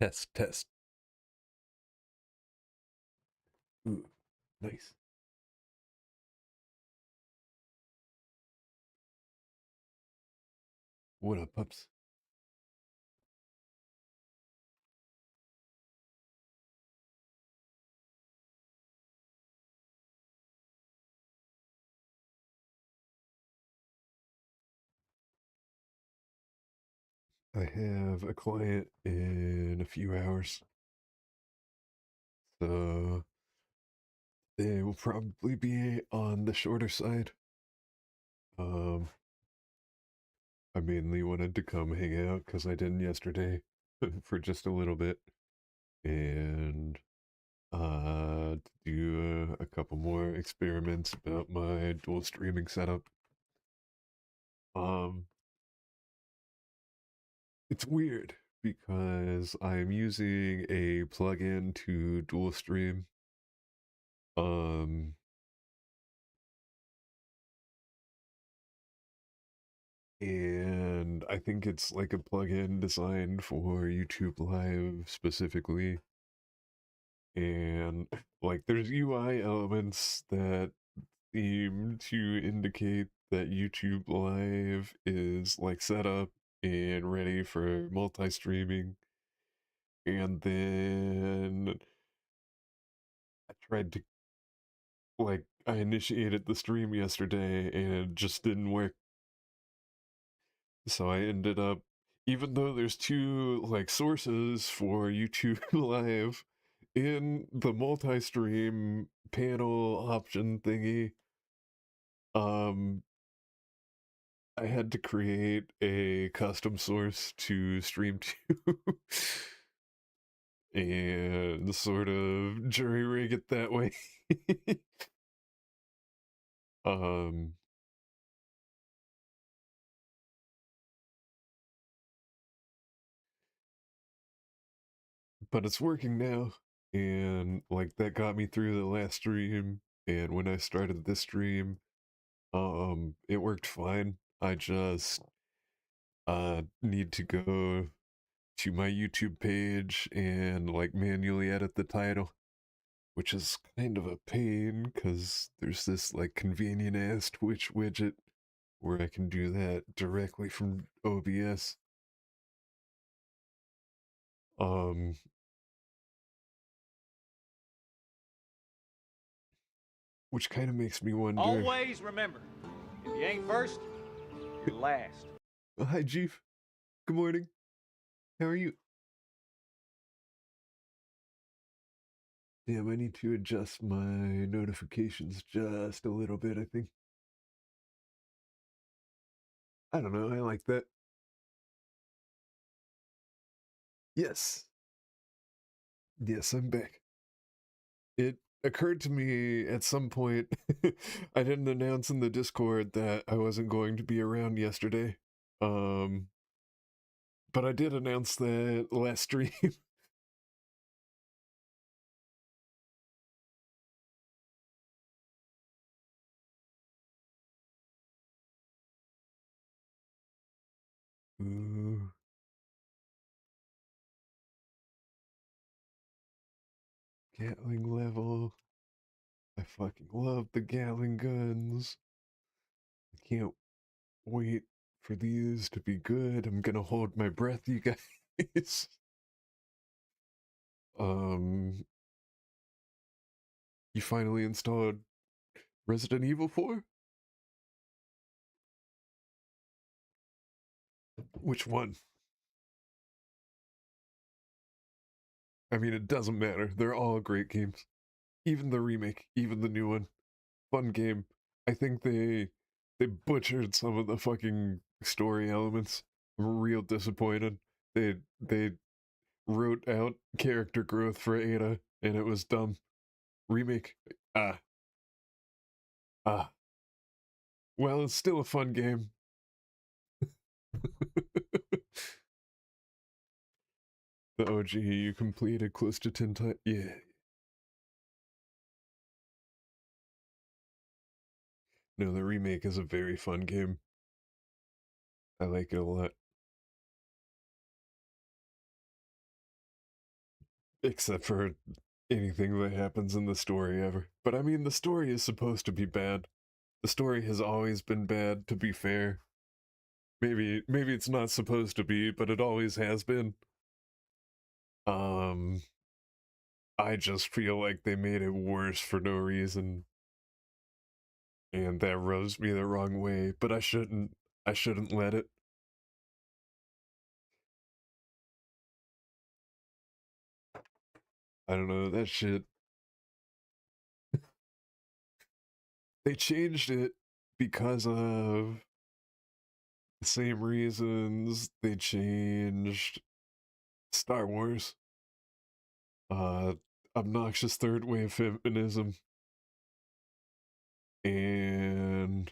Test, test. Ooh, nice. What up, pups? I have a client in a few hours, so they will probably be on the shorter side. Um, I mainly wanted to come hang out because I didn't yesterday for just a little bit, and to do a couple more experiments about my dual streaming setup. Um, it's weird because I'm using a plugin to dual stream. Um, and I think it's like a plugin designed for YouTube Live specifically. And like there's UI elements that seem to indicate that YouTube Live is like set up and ready for multi-streaming. And then I tried to I initiated the stream yesterday and it just didn't work. So I ended up, even though there's two like sources for YouTube Live in the multi-stream panel option thingy, um, I had to create a custom source to stream to and sort of jury rig it that way. um, but it's working now, and like that got me through the last stream. And when I started this stream, it worked fine. I just need to go to my YouTube page and like manually edit the title, which is kind of a pain because there's this like convenient ass Twitch widget where I can do that directly from OBS. Um, which kind of makes me wonder. Always remember, if you ain't first, you're last. Hi, Chief. Good morning. How are you? Damn, I need to adjust my notifications just a little bit, I think. I don't know, I like that. Yes. Yes, I'm back. It occurred to me at some point, I didn't announce in the Discord that I wasn't going to be around yesterday. Um, but I did announce that last stream. Ooh. Gatling level. I fucking love the Gatling guns. I can't wait for these to be good. I'm gonna hold my breath, you guys. um, you finally installed Resident Evil 4? Which one? I mean, it doesn't matter. They're all great games. Even the remake, even the new one. Fun game. I think they butchered some of the fucking story elements. I'm real disappointed. They wrote out character growth for Ada and it was dumb. Remake. Ah. Ah. Well, it's still a fun game. The OG you completed close to 10 times. Yeah. No, the remake is a very fun game. I like it a lot. except for anything that happens in the story ever. But I mean, the story is supposed to be bad. The story has always been bad, to be fair. Maybe it's not supposed to be, but it always has been. Um, I just feel like they made it worse for no reason, and that rubs me the wrong way. But I shouldn't let it. I don't know that shit. They changed it because of the same reasons they changed Star Wars. Uh, Obnoxious third wave feminism, and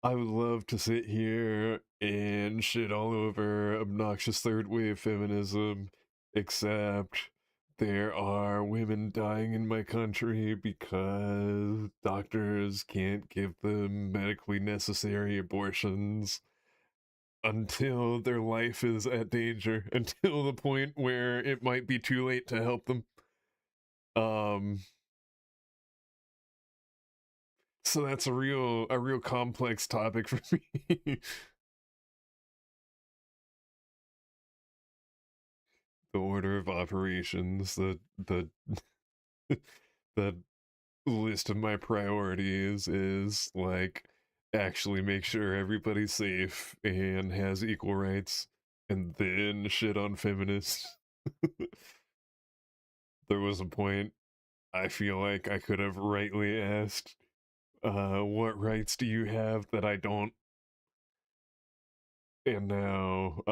I would love to sit here and shit all over obnoxious third wave feminism, except there are women dying in my country because doctors can't give them medically necessary abortions until their life is at danger, until the point where it might be too late to help them. Um, so that's a real complex topic for me. The order of operations, the list of my priorities is like actually make sure everybody's safe and has equal rights, and then shit on feminists. There was a point I feel like I could have rightly asked, what rights do you have that I don't? And now,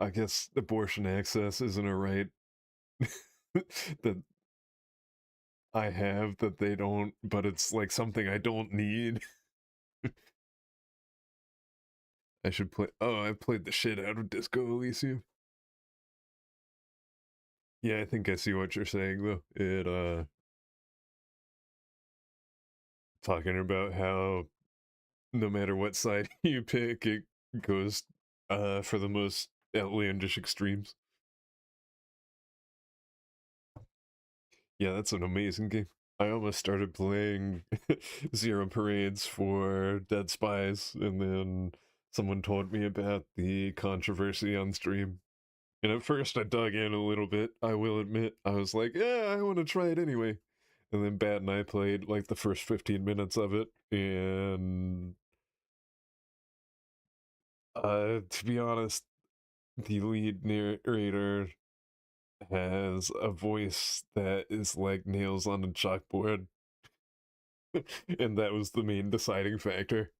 I guess abortion access isn't a right that I have that they don't, but it's like something I don't need. I should play. Oh, I played the shit out of Disco Elysium. Yeah, I think I see what you're saying though. Talking about how no matter what side you pick, it goes for the most outlandish extremes. Yeah, that's an amazing game. I almost started playing Zero Parades for Dead Spies, and then someone told me about the controversy on stream. And at first, I dug in a little bit, I will admit. I was like, yeah, I want to try it anyway. And then Bat and I played like the first 15 minutes of it, and to be honest, the lead narrator has a voice that is like nails on a chalkboard, and that was the main deciding factor.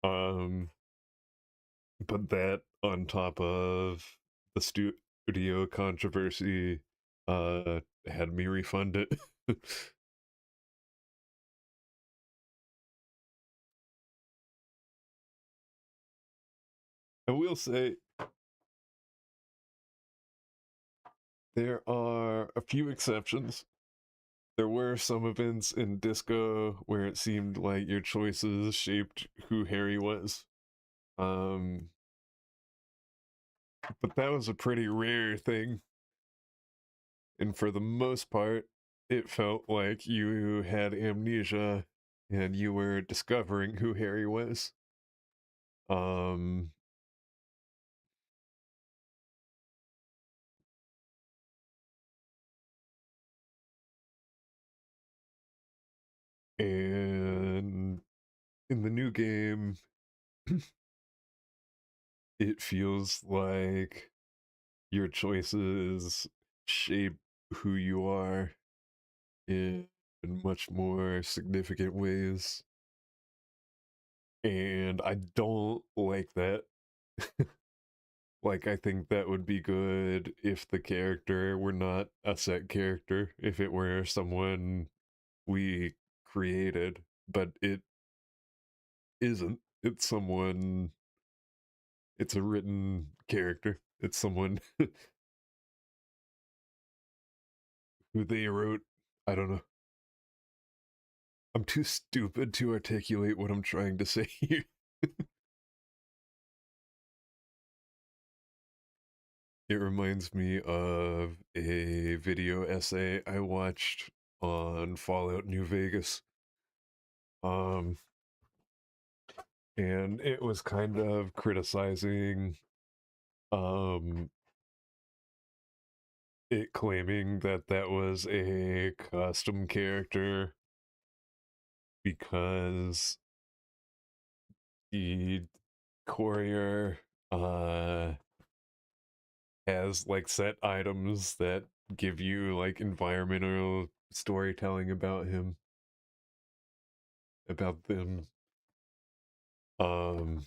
Um, but that on top of the studio controversy, had me refund it. I will say there are a few exceptions. There were some events in Disco where it seemed like your choices shaped who Harry was. Um, but that was a pretty rare thing, and for the most part, it felt like you had amnesia and you were discovering who Harry was. Um, and in the new game, it feels like your choices shape who you are in much more significant ways. And I don't like that. Like, I think that would be good if the character were not a set character, if it were someone we created, but it isn't. It's someone, it's a written character. It's someone who they wrote. I don't know. I'm too stupid to articulate what I'm trying to say here. It reminds me of a video essay I watched on Fallout New Vegas. Um, and it was kind of criticizing um it claiming that that was a custom character because the courier has like set items that give you like environmental storytelling about him, about them. um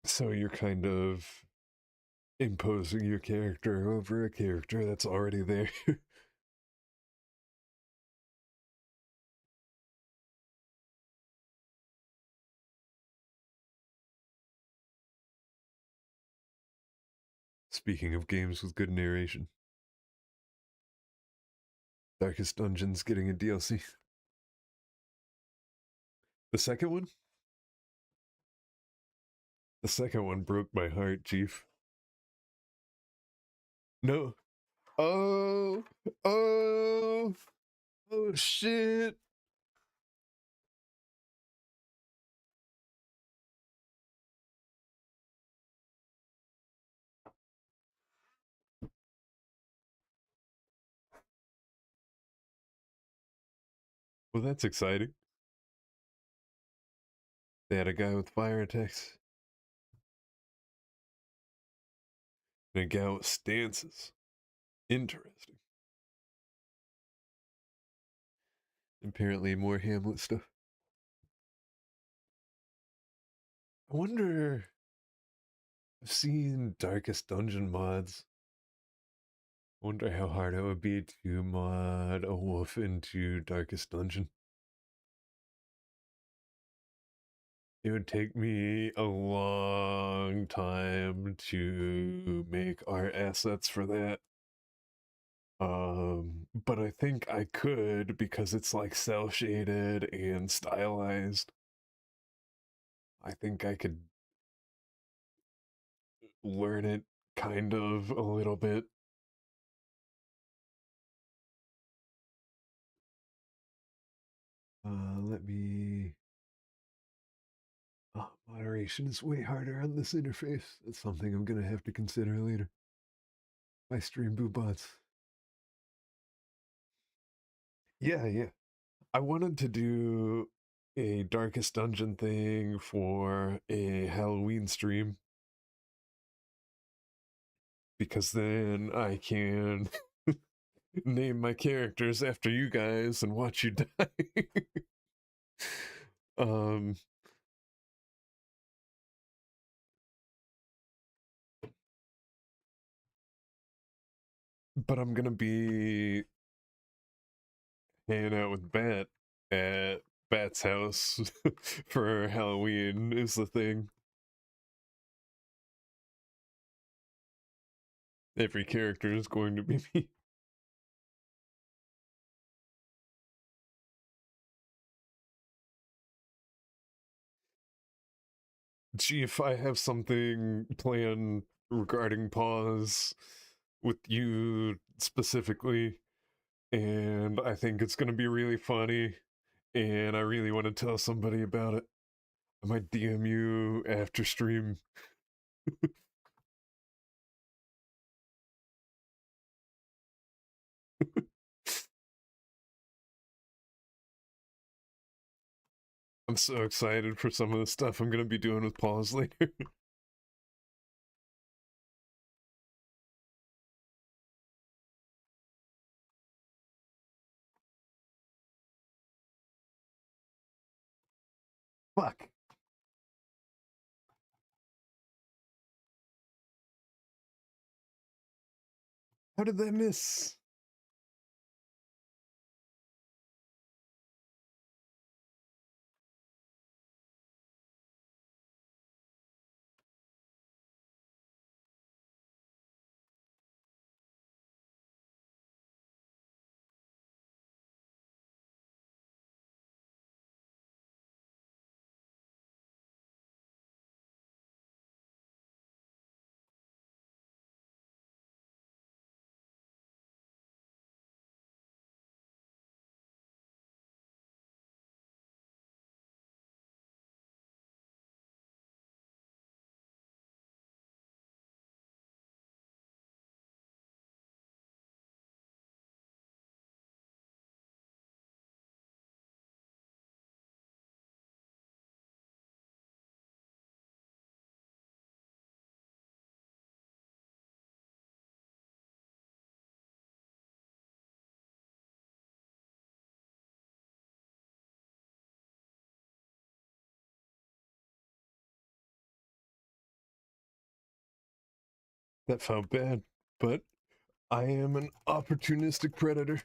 so you're kind of imposing your character over a character that's already there. Speaking of games with good narration, Darkest Dungeon's getting a DLC. The second one? The second one broke my heart, Chief. No. Oh, oh, oh shit. Well, that's exciting. They had a guy with fire attacks and a guy with stances. Interesting. Apparently, more Hamlet stuff. I wonder. I've seen Darkest Dungeon mods. I wonder how hard it would be to mod a wolf into Darkest Dungeon. It would take me a long time to make art assets for that. But I think I could because it's like cell shaded and stylized. I think I could learn it kind of a little bit. Let me. Moderation is way harder on this interface. That's something I'm gonna have to consider later. My stream boo bots. Yeah, yeah. I wanted to do a Darkest Dungeon thing for a Halloween stream because then I can name my characters after you guys and watch you die. um, but I'm gonna be hanging out with Bat at Bat's house for Halloween is the thing. Every character is going to be me. Gee, if I have something planned regarding pause with you specifically, and I think it's gonna be really funny, and I really want to tell somebody about it, I might DM you after stream. I'm so excited for some of the stuff I'm gonna be doing with pause later. Fuck. How did that miss? That felt bad, but I am an opportunistic predator.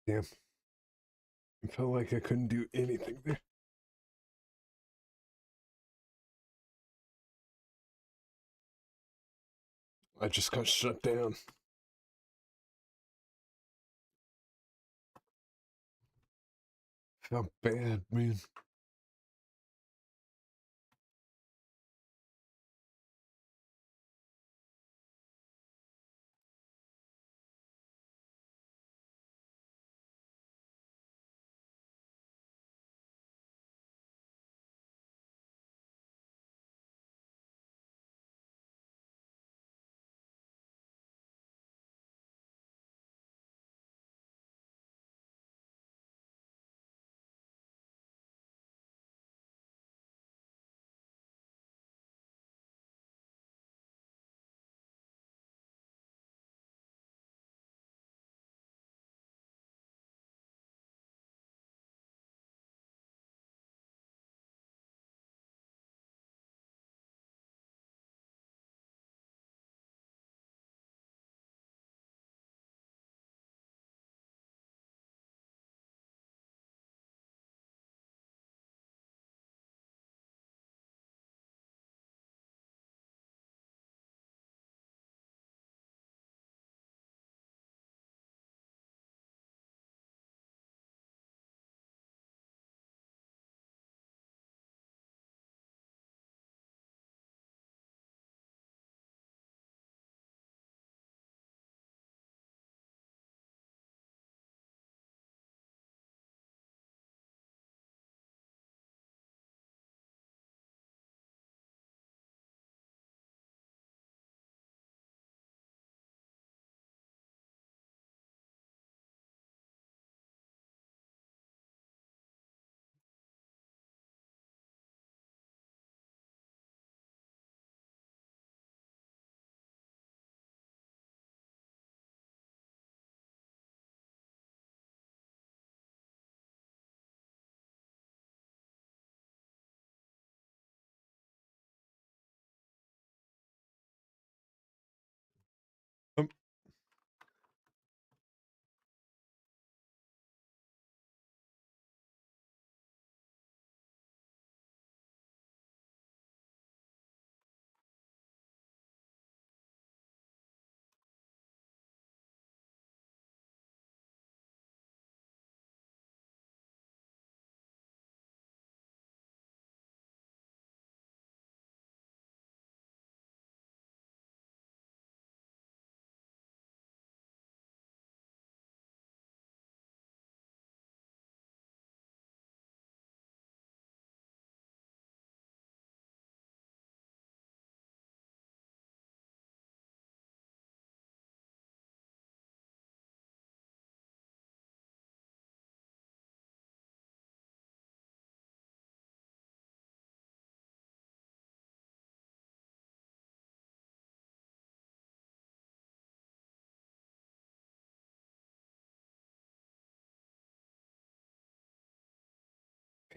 Damn, I felt like I couldn't do anything there. I just got shut down. Felt bad, man. Um,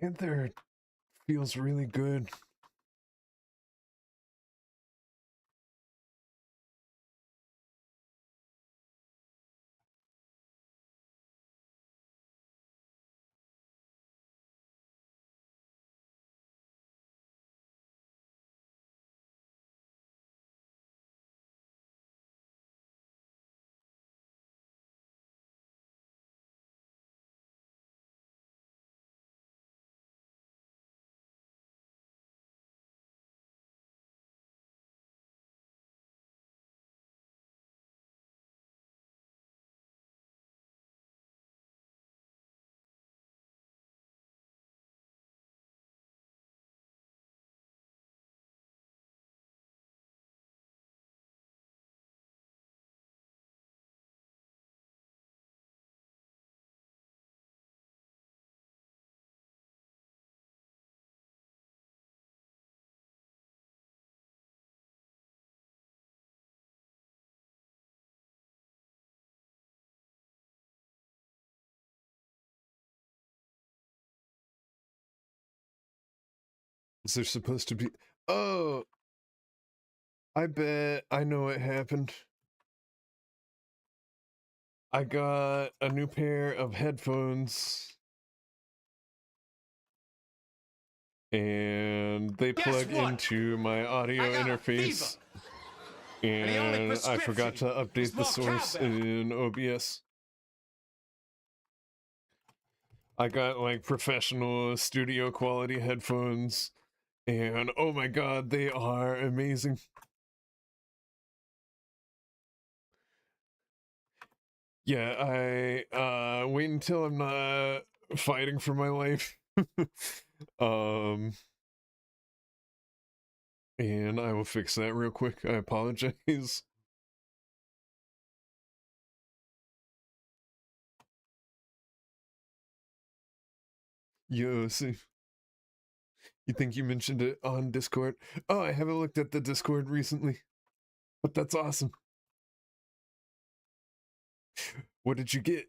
Panther feels really good. Is there supposed to be... Oh, I bet I know what happened. I got a new pair of headphones and they Guess plug what? into my I audio got a fever. interface, And the only and I forgot prescription to is update the more source cowbell. in OBS. I got like professional studio quality headphones, and oh my god, they are amazing. Yeah, I wait until I'm not fighting for my life. um and I will fix that real quick. I apologize. Yo, see, you think you mentioned it on Discord? Oh, I haven't looked at the Discord recently, but that's awesome. What did you get?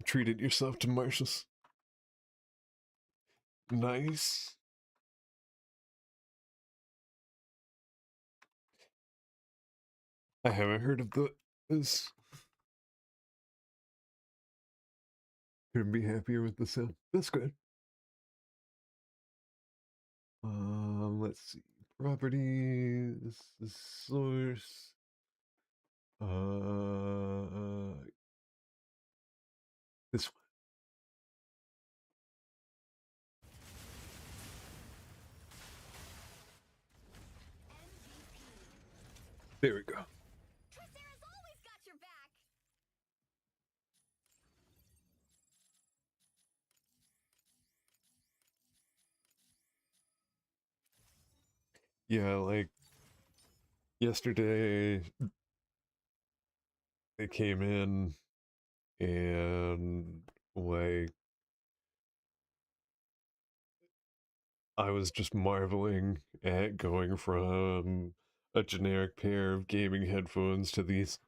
Treated yourself to Marshalls. Nice. I haven't heard of this. Couldn't be happier with the sound. That's good. Let's see. Properties, the source. This one. There we go. Sarah's always got your back. Yeah, like yesterday they came in and like I was just marveling at going from a generic pair of gaming headphones to these.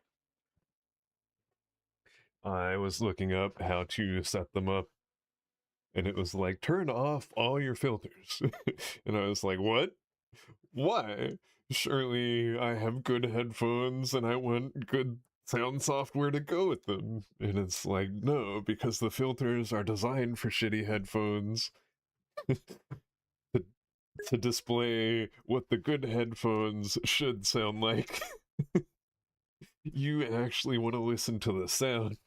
I was looking up how to set them up, and it was like, turn off all your filters. And I was like, what? Why? Surely I have good headphones and I want good sound software to go with them. And it's like, no, because the filters are designed for shitty headphones to, to display what the good headphones should sound like. You actually want to listen to the sound.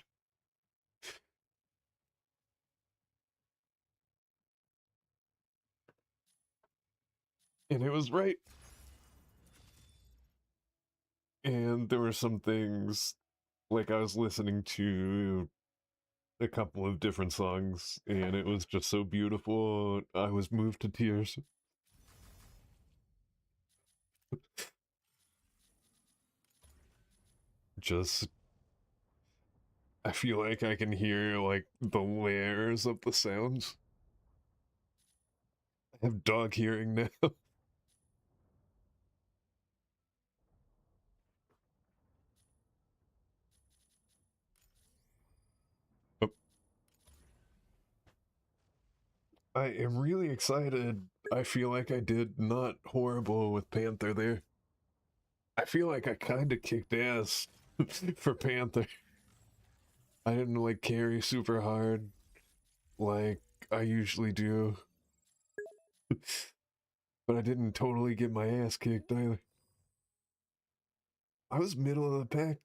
And it was right. And there were some things, like I was listening to a couple of different songs, and it was just so beautiful. I was moved to tears. Just, I feel like I can hear like the layers of the sounds. I have dog hearing now. I am really excited. I feel like I did not horrible with Panther there. I feel like I kind of kicked ass for Panther. I didn't like carry super hard like I usually do, but I didn't totally get my ass kicked either. I was middle of the pack.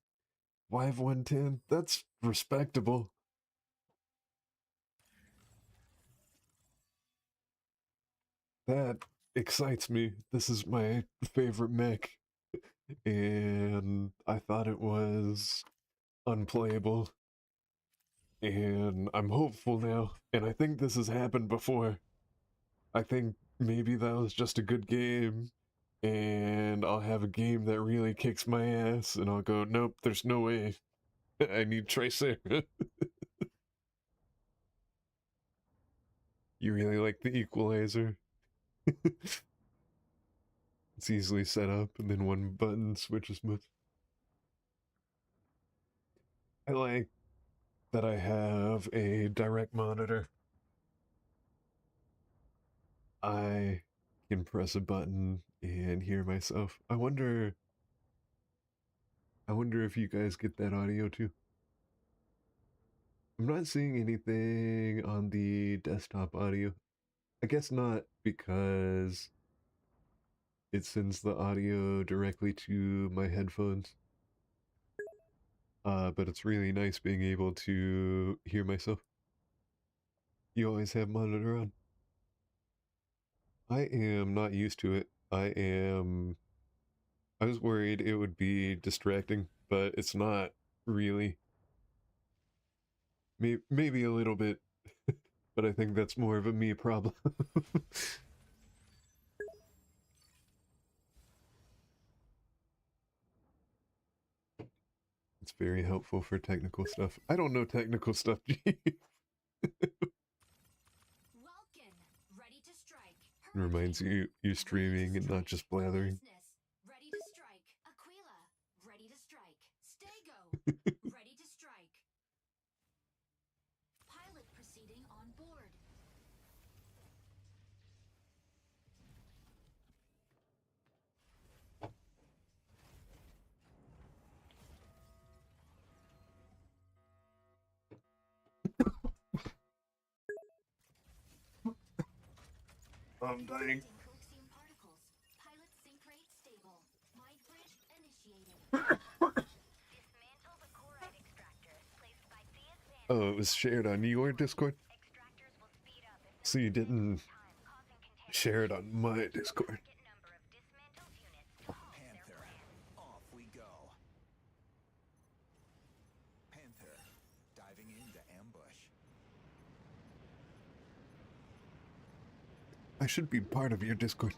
5110. That's respectable. That excites me. This is my favorite mech, and I thought it was unplayable. And I'm hopeful now. And I think this has happened before. I think maybe that was just a good game, and I'll have a game that really kicks my ass, and I'll go, nope, there's no way. I need Tracer. You really like the Equalizer? It's easily set up, and then one button switches modes. I like that I have a direct monitor. I can press a button and hear myself. I wonder if you guys get that audio too. I'm not seeing anything on the desktop audio. I guess not, because it sends the audio directly to my headphones. But it's really nice being able to hear myself. You always have monitor on. I am not used to it. I was worried it would be distracting, but it's not really. Maybe a little bit, but I think that's more of a me problem. It's very helpful for technical stuff. I don't know technical stuff, G. Welkin, ready to strike. Reminds you streaming and not just blathering. Ready to strike. Aquila, ready to strike. Stego, ready to strike. Pilot proceeding on board. I'm dying. Coaxium particles. Pilot sync rate stable. Mind bridge initiated. Dismantle the chloride extractor placed by Thea's van. Oh, it was shared on your Discord? Extractors will speed up if So you didn't time, causing share it on my Discord. number of dismantled units to halt their Panther, off we go. Panther, diving into ambush. I should be part of your Discord.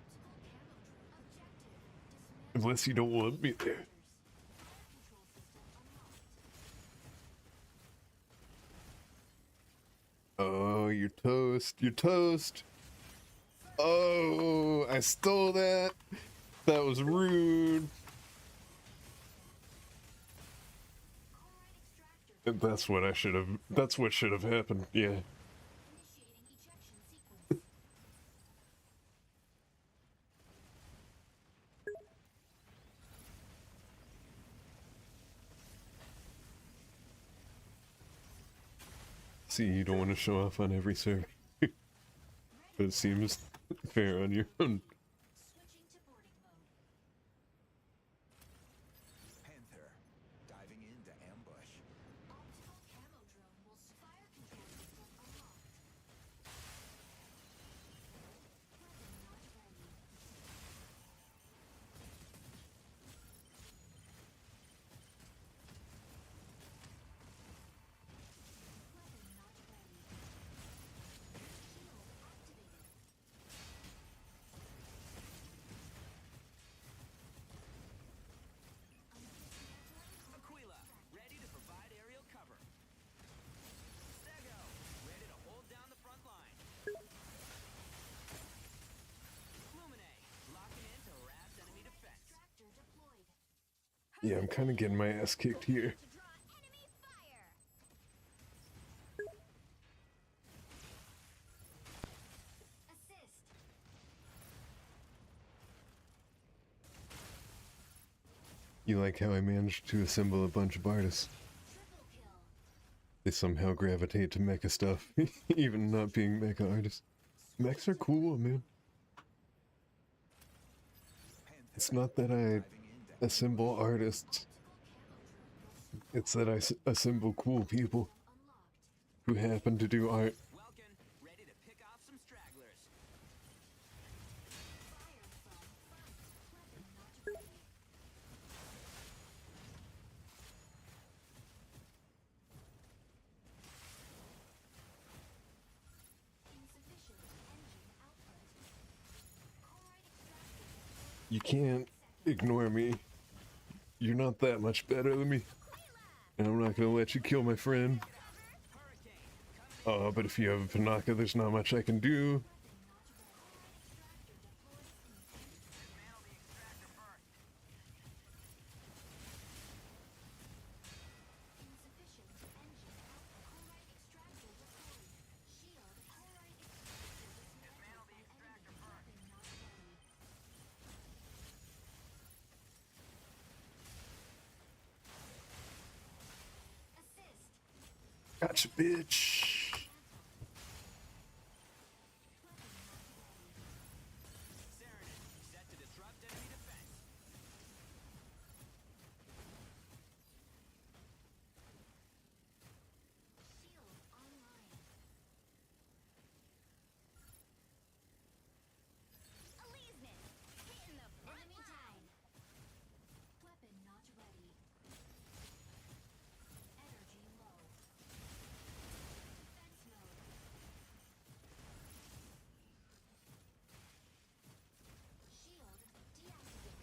Unless you don't want me there. Oh, you're toast. You're toast. Oh, I stole that. That was rude. And that's what I should have. That's what should have happened. Yeah. Initiating ejection sequence. See, you don't want to show off on every server. But it seems fair on your own. Switching to boarding mode. Panther, diving into ambush. Optical camo drone will fire control system unlocked. Weapon not ready. Weapon not ready. Shield activated. Aquila, ready to provide aerial cover. Stego, ready to hold down the front line. Lumine, locking in to harass enemy defense. Extractor deployed. Yeah, I'm kind of getting my ass kicked here. To draw enemy fire. Assist. You like how I managed to assemble a bunch of artists? Triple kill. They somehow gravitate to mecha stuff, even not being mecha artists. Mechs are cool, man. Panther, It's not that I diving into assemble artists, it's that I assemble cool people Unlocked. who happen to do art. Welkin, ready to pick off some stragglers. Fire from front. Weapon not ready. Insufficient engine output. Chloride extractor. You can't ignore me. You're not that much better than me. And I'm not gonna let you kill my friend. Hurricane, But if you have a Panaka, there's not much I can do. Gotcha, bitch. Serenade, set to disrupt enemy defense. Shield online. Elysian! Hitting the front enemy down. Weapon not ready. Energy low. Defense mode. Shield deactivated.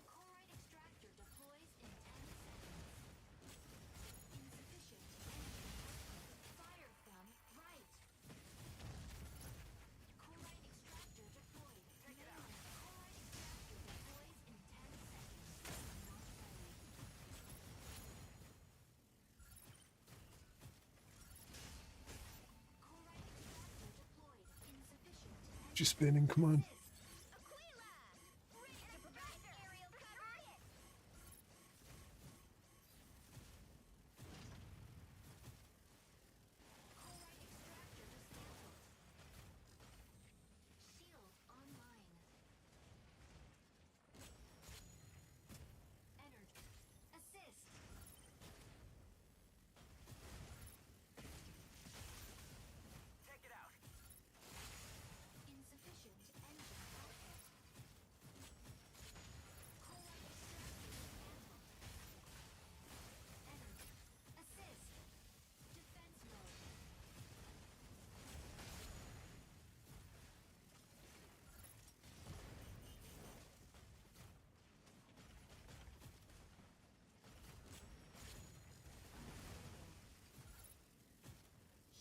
Chloride extractor deploys in 10 seconds. Insufficient energy. Fire from right. Chloride extractor deployed. Check it out. Chloride extractor deploys in 10 seconds. Not ready. Chloride extractor deployed. Insufficient energy. She's spinning, come on. Aquila! Ready to provide aerial cover! Chloride extractor dismantled. Shield online. Energy. Assist. Check it out. Insufficient engine output. Chloride extractor dismantled. Energy. Assist. Defense mode.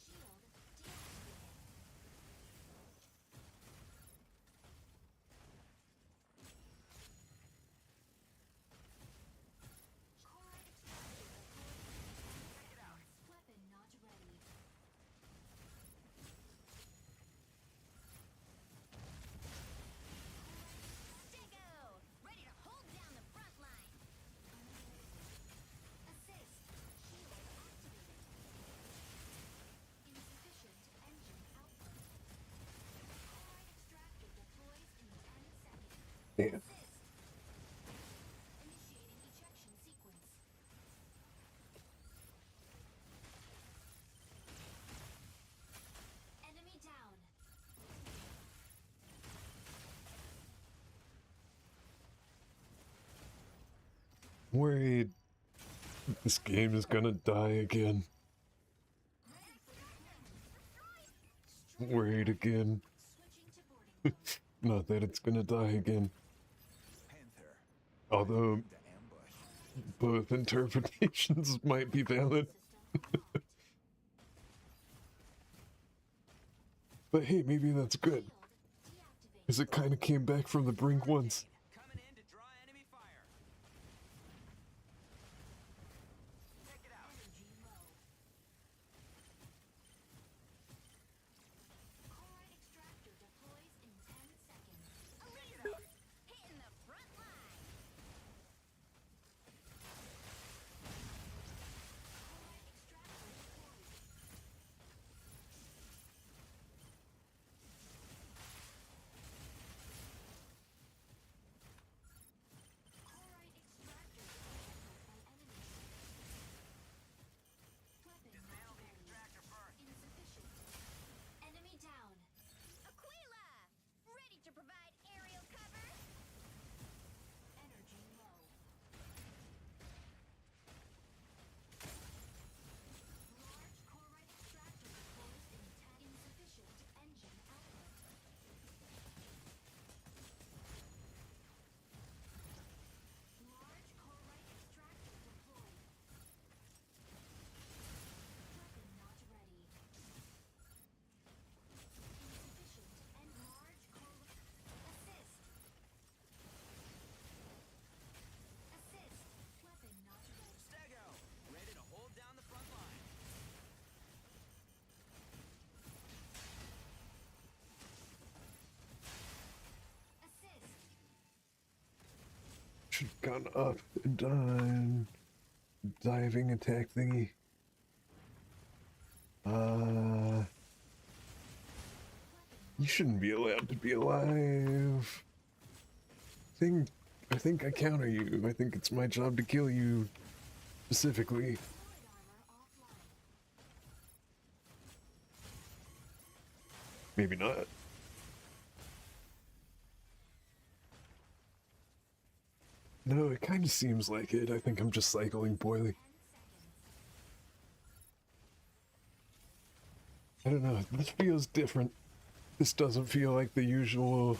Shield deactivated. Chloride extractor deployed. Check it out. Weapon not ready. Stego! Ready to hold down the front line. Assist. Shield activated. Insufficient engine output. Chloride extractor deploys in 10 seconds. Damn. Assist. Initiating ejection sequence. Enemy down. Worried this game is gonna die again. Worried again. Switching to boarding mode. Not that it's gonna die again. Panther. Although Into ambush. both interpretations might be valid. System unlocked. But hey, maybe that's good. Shield deactivated. Because it kind of came back from the brink once. Coming in to draw enemy fire. Check it out. Energy low. Chloride extractor deploys in 10 seconds. Elysian! Hitting the front line. Chloride extractor deployed. should have gone up and done diving attack thingy. You shouldn't be allowed to be alive. I think I counter you. I think it's my job to kill you specifically. Maybe not. No, it kind of seems like it. I think I'm just cycling poorly. I don't know. This feels different. This doesn't feel like the usual.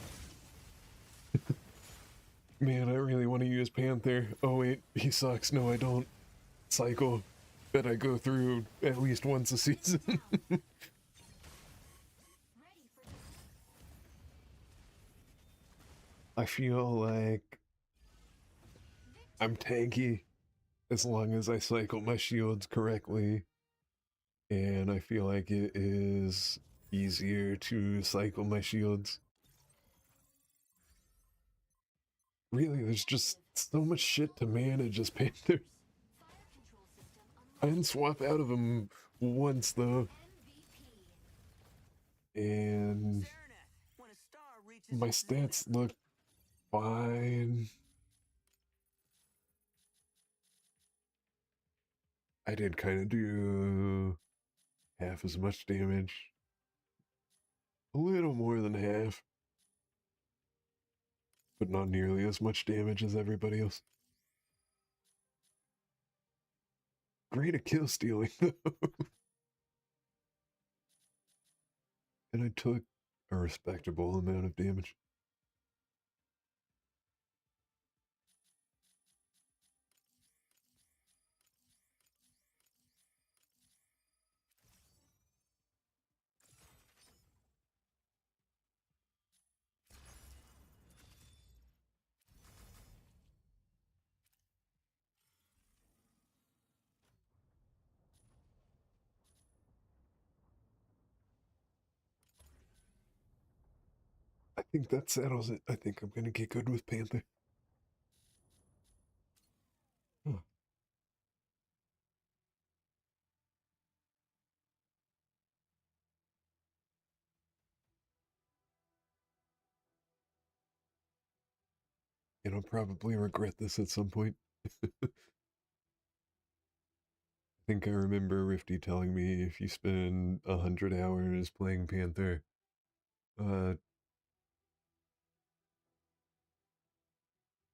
Man, I really want to use Panther. Oh wait, he sucks. No, I don't. Cycle that I go through at least once a season. I feel like I'm tanky as long as I cycle my shields correctly, and I feel like it is easier to cycle my shields. Really, there's just so much shit to manage as Panthers. I didn't swap out of them once though, and Saraneth, when a star reaches my its stats zenith, look fine. I did kind of do half as much damage. A little more than half. But not nearly as much damage as everybody else. Great at kill stealing, though. And I took a respectable amount of damage. I think that settles it. I think I'm gonna get good with Panther. Huh. And I'll probably regret this at some point. I think I remember Rifty telling me if you spend 100 hours playing Panther, uh,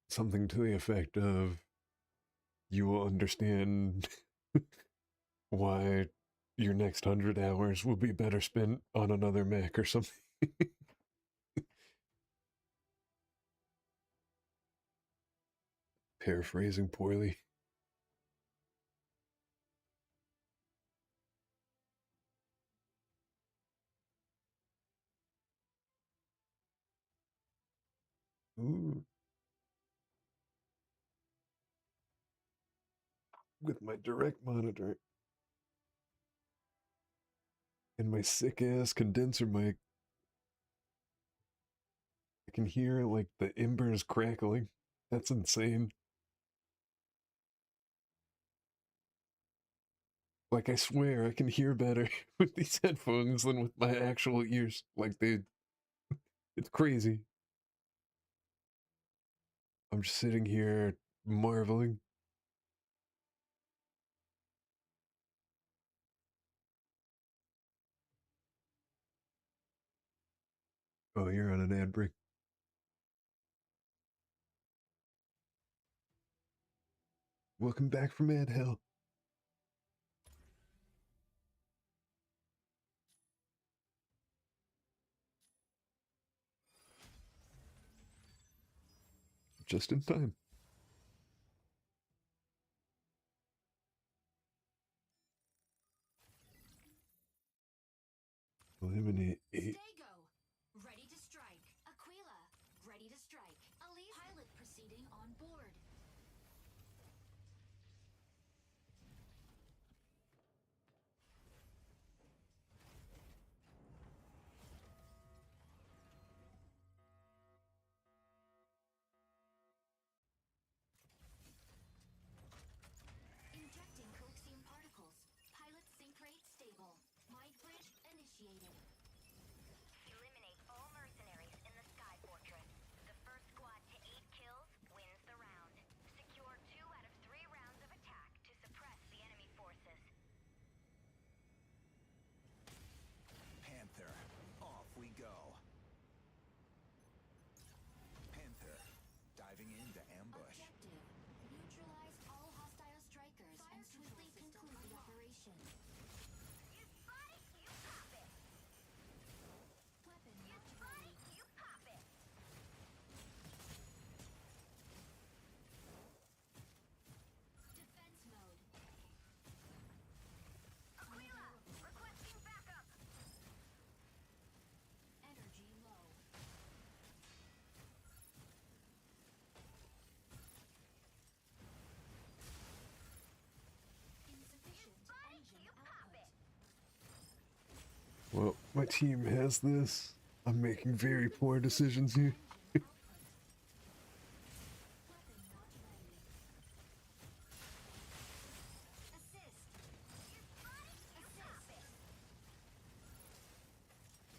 something to the effect of you will understand why your next 100 hours will be better spent on another mech or something. Paraphrasing poorly. Ooh. With my direct monitor and my sick ass condenser mic, I can hear like the embers crackling. That's insane. Like, I swear I can hear better with these headphones than with my actual ears. Like, it's crazy. I'm just sitting here marveling. Oh, you're on an ad break. Welcome back from ad hell. Just in time. Eliminate 8. Stego, ready to strike. Aquila, ready to strike. Elise, pilot proceeding on board. Insufficient. You spot it, you pop it. Weapon not ready. You pop it. Defense mode. Aquila, requesting backup. Energy low. Insufficient engine output. Well, my team has this. I'm making very poor decisions here. Engine output. Weapon not ready. Assist. You spot it, you pop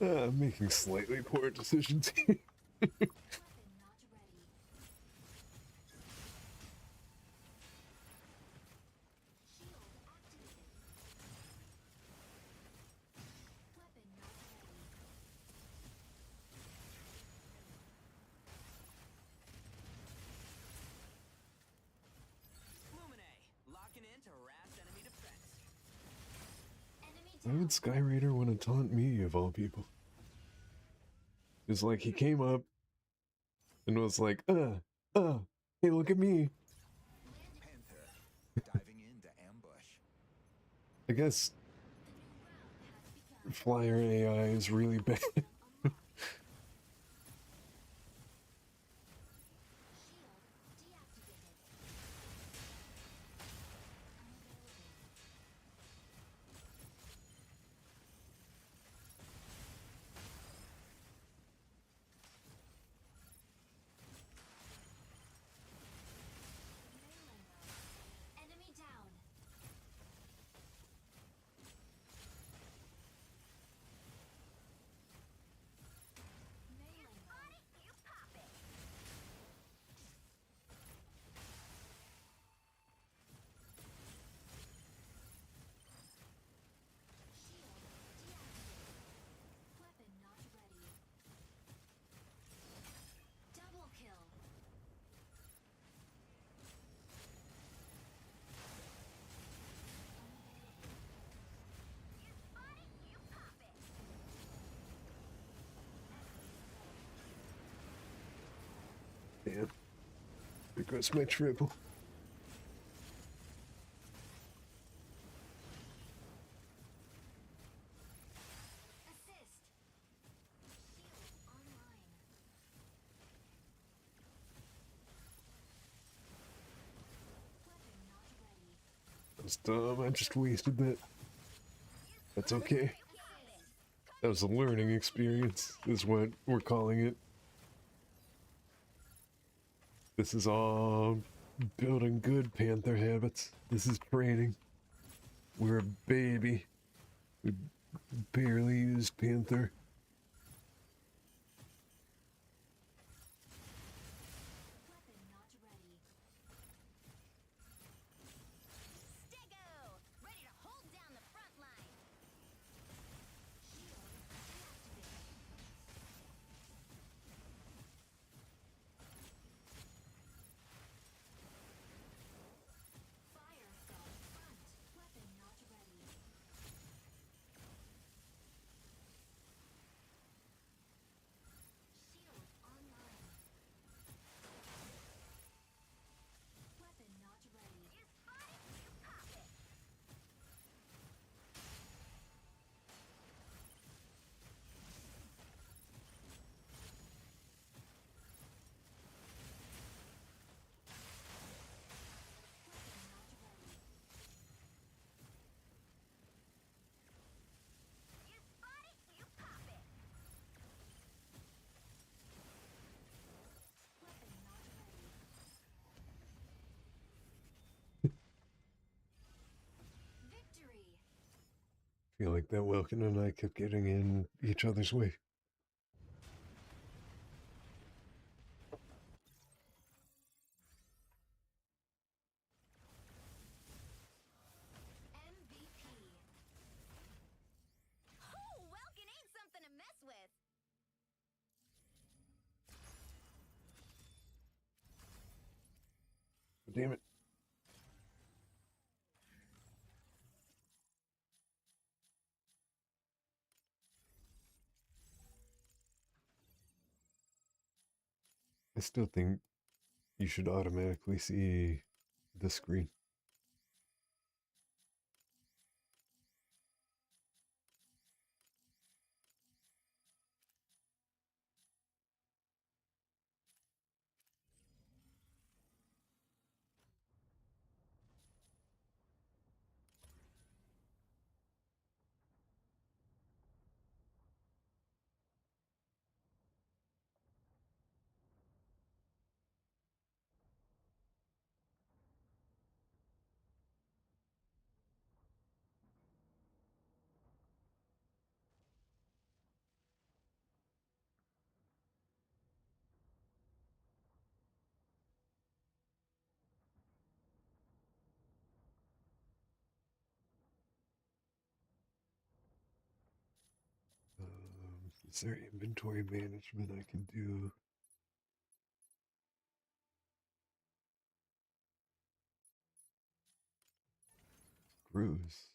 it. I'm making slightly poor decisions here. Weapon not ready. Shield activated. Weapon not ready. Lumine, locking in to harass enemy defense. Enemy Why down. would Skyraider want to taunt me, of all people? It's like he came up and was like, hey, look at me. Panther, diving into ambush. I guess The new round has begun. Flyer AI is really bad. System unlocked. Shield deactivated. Unavailable. Enemy down. Melee mode. You pop it. Shield deactivated. Weapon not ready. Double kill. You spot it, you pop it. Damn. There goes my triple. Assist. Shield online. Weapon not ready. That was dumb. I just wasted that. That's okay. Assist. That was a learning experience, is what we're calling it. This is all building good Panther habits. This is training. We're a baby. We barely used Panther. Weapon not ready. Stego! Ready to hold down the front line. Shield deactivated. Fire from front. Weapon not ready. Shield online. Weapon not ready. You spot it, you pop it. Weapon not ready. You spot it, you pop it. Weapon not ready. Victory! Feel like that Wilkin and I kept getting in each other's way. MVP. Oh, Welkin ain't something to mess with. Damn it. I still think you should automatically see the screen. Is there inventory management I can do? Bruce.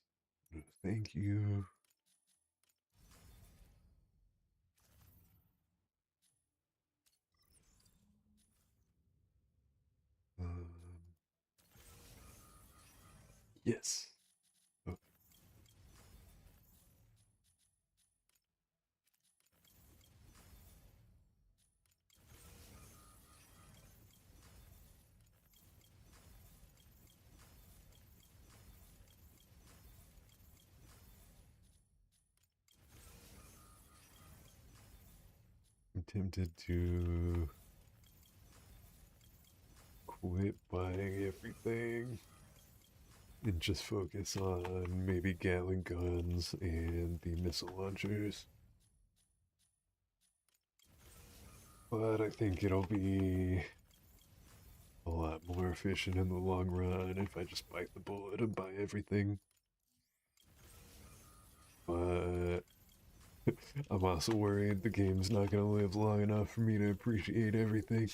No, thank you. Um, yes. Oh, I'm tempted to quit buying everything and just focus on maybe Gatling guns and the missile launchers. But I think it'll be a lot more efficient in the long run if I just bite the bullet and buy everything. But I'm also worried the game's not gonna live long enough for me to appreciate everything.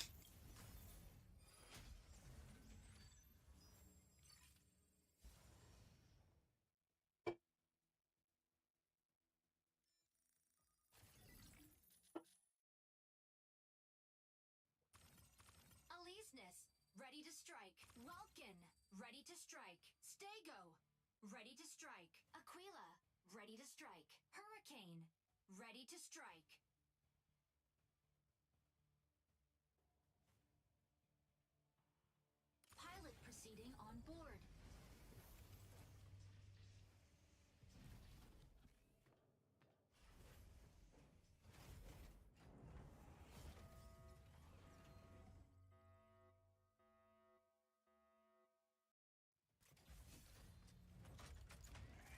Alisness, ready to strike. Welkin, ready to strike. Stego, ready to strike. Aquila, ready to strike. Hurricane, ready to strike. Pilot proceeding on board.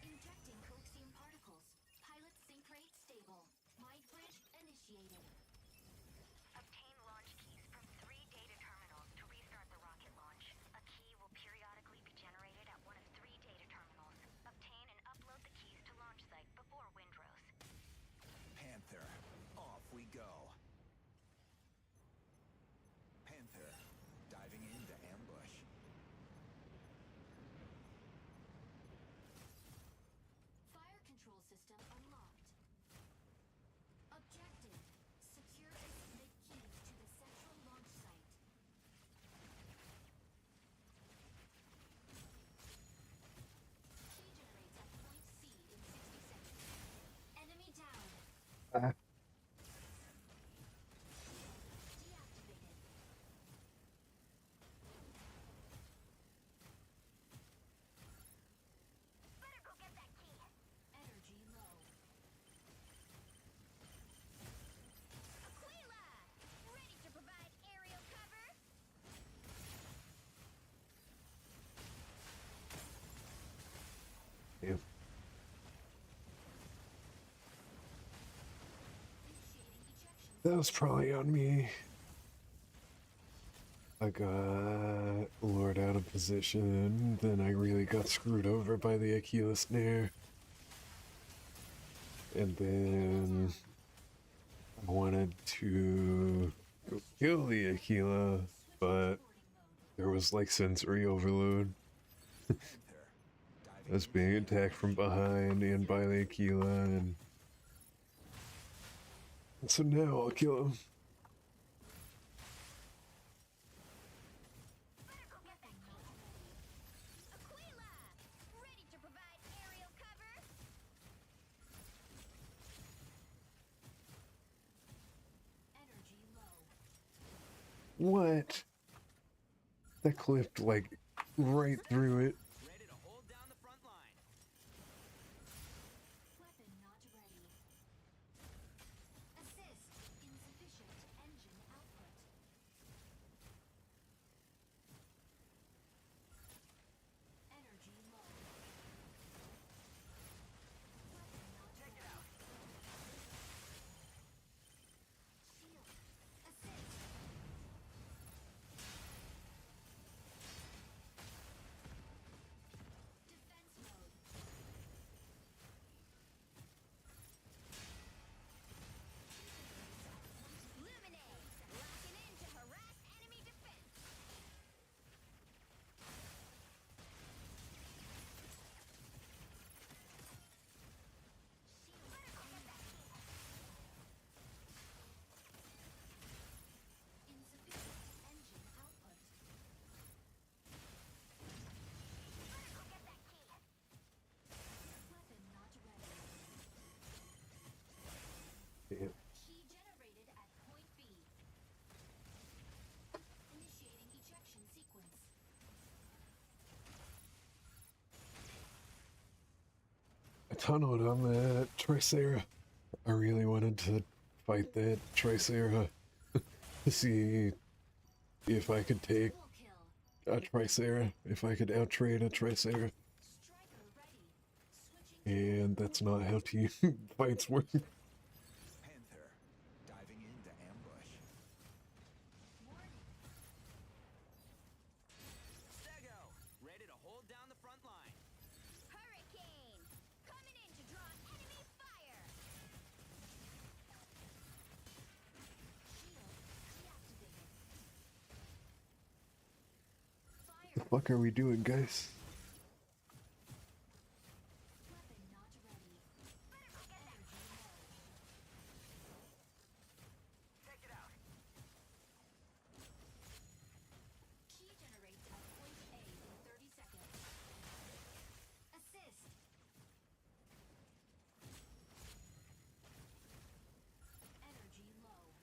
Injecting coaxium particles. Pilot sync rate stable. Mind bridge initiated. Obtain launch keys from 3 data terminals to restart the rocket launch. A key will periodically be generated at one of 3 data terminals. Obtain and upload the keys to launch site before Windrose. Panther, off we go. Panther, diving into ambush. Fire control system unlocked. Objective: secure and submit keys to the central launch site. Key generates at point C in 60 seconds. Enemy down. Ah. Deactivated. Better go get that key. Energy low. Aquila! Ready to provide aerial cover? Damn. Initiating ejection. That was probably on me. I got lured out of position, then I really got screwed over by the Aquila snare. And then I wanted to go kill the Aquila, but there was like sensory overload. Panther, I was being attacked from behind and by the Aquila, and so now I'll kill him. What? That clipped, like, right through it. Ready to hold down the front line. Weapon not ready. Assist. Insufficient engine output. Energy low. Weapon not Check it ready. out. Shield. Assist. Defense mode. Luminate. Locking in to harass enemy defense. Shield. Insufficient engine output. Weapon not ready. Damn. Key generated at point B. Initiating ejection sequence. I tunneled on that Tricera. I really wanted to fight that Tricera to see if I could take Double kill. a Tricera, if I could outtrade a Tricera. Striker ready. Switching And that's not how team fights work. Panther, diving into ambush. warning. Stego, ready to hold down the front line. Hurricane. Coming in to draw enemy fire. Shield deactivated. The Fire. fuck are we doing, guys? Weapon not ready. Energy low. Check it out. Key generates at point A in 30 seconds. Assist. Energy low.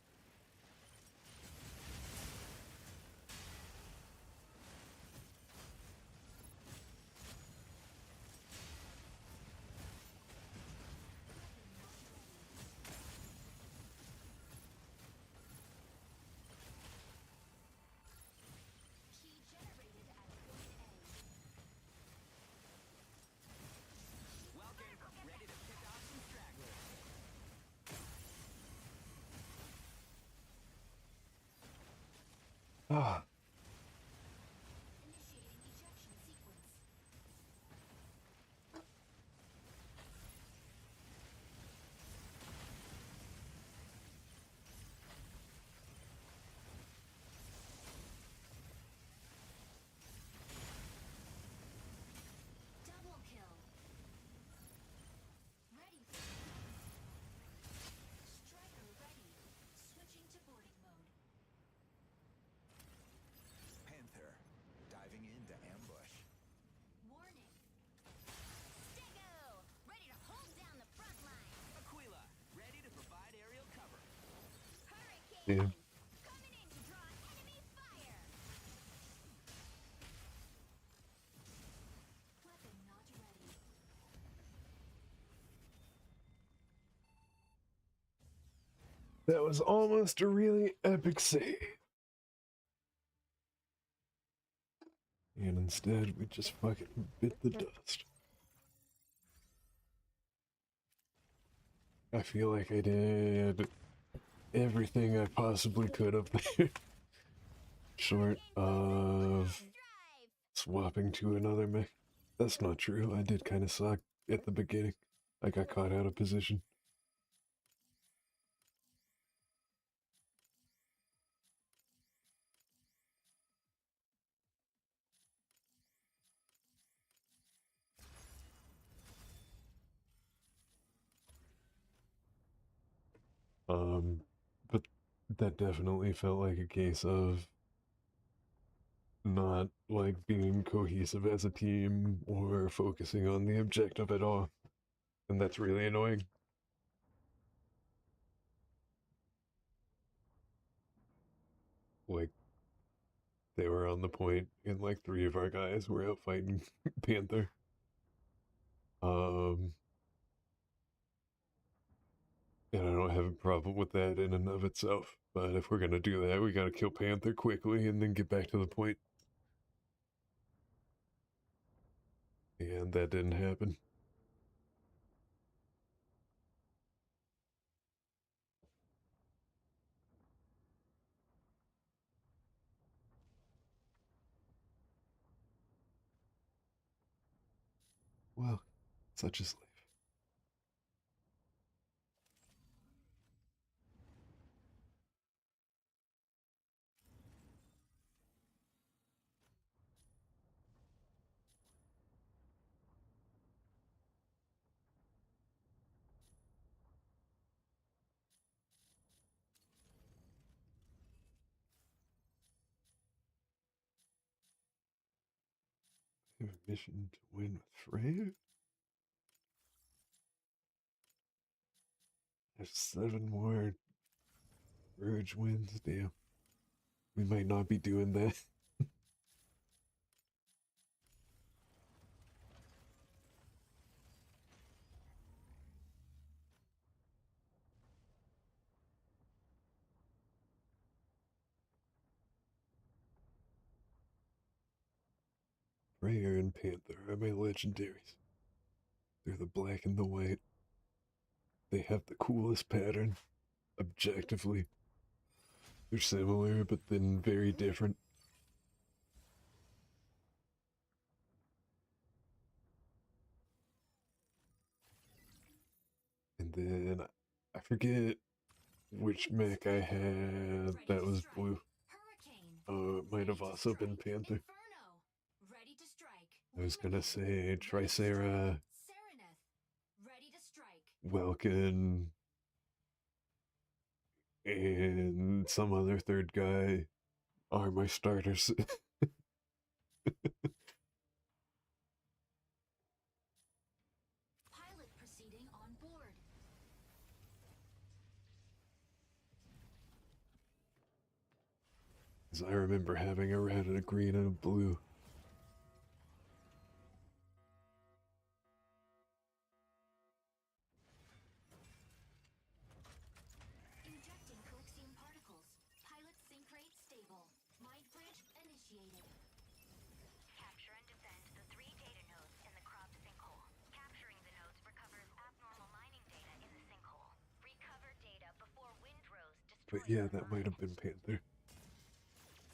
Weapon not ready. Key generated at point A. Welcome, ready to pick off some stragglers. Ah, Initiating ejection sequence. Double kill. Ready for Striker ready. Switching to boarding mode. Panther, diving into ambush. Warning. Stego! Ready to hold down the front line. Aquila, ready to provide aerial cover. Hurricane! damn. Coming in to draw enemy fire. Weapon not ready. That was almost a really epic save. And instead, we just fucking bit the dust. I feel like I did everything I possibly could have there. Short of Drive! swapping to another mech. That's not true. I did kind of suck at the beginning. I got caught out of position. But that definitely felt like a case of not like being cohesive as a team or focusing on the objective at all. And that's really annoying. Like, They were on the point, and like 3 of our guys were out fighting Panther. Um, and I don't have a problem with that in and of itself. But if we're gonna do that, we gotta kill Panther quickly and then get back to the point. And that didn't happen. Well, such is life. I have a mission to win with Freya? There's 7 more Urge wins. Damn. We might not be doing that. Freya and Panther are my legendaries. They're the black and the white. They have the coolest pattern, objectively. They're similar, but then very different. And then I forget which mech I had that was blue. Oh, it might have also been Panther. Ready to strike. I was gonna say Tricera, Sereneth. Ready to strike. Welkin, and some other third guy are my starters. Pilot proceeding on board. As I remember having a red and a green and a blue. Injecting Coaxium particles. Pilot sync rate stable. Mind bridge initiated. Capture and defend the 3 data nodes in the crop sinkhole. Capturing the nodes recovers abnormal mining data in the sinkhole. Recover data before windrows destroy But yeah, your that might have mine. been Panther.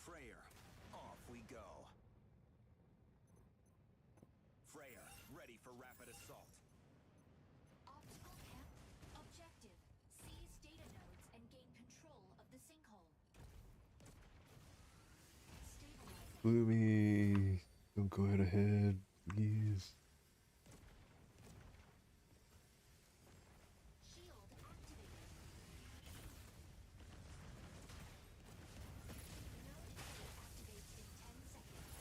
Freyr, off we go. Freya, ready for rapid assault. Optical camp. Objective. Seize data nodes and gain control of the sinkhole. Stabilizing. Bloomy, don't go right ahead, please. Shield activated. Node A activates in 10 seconds.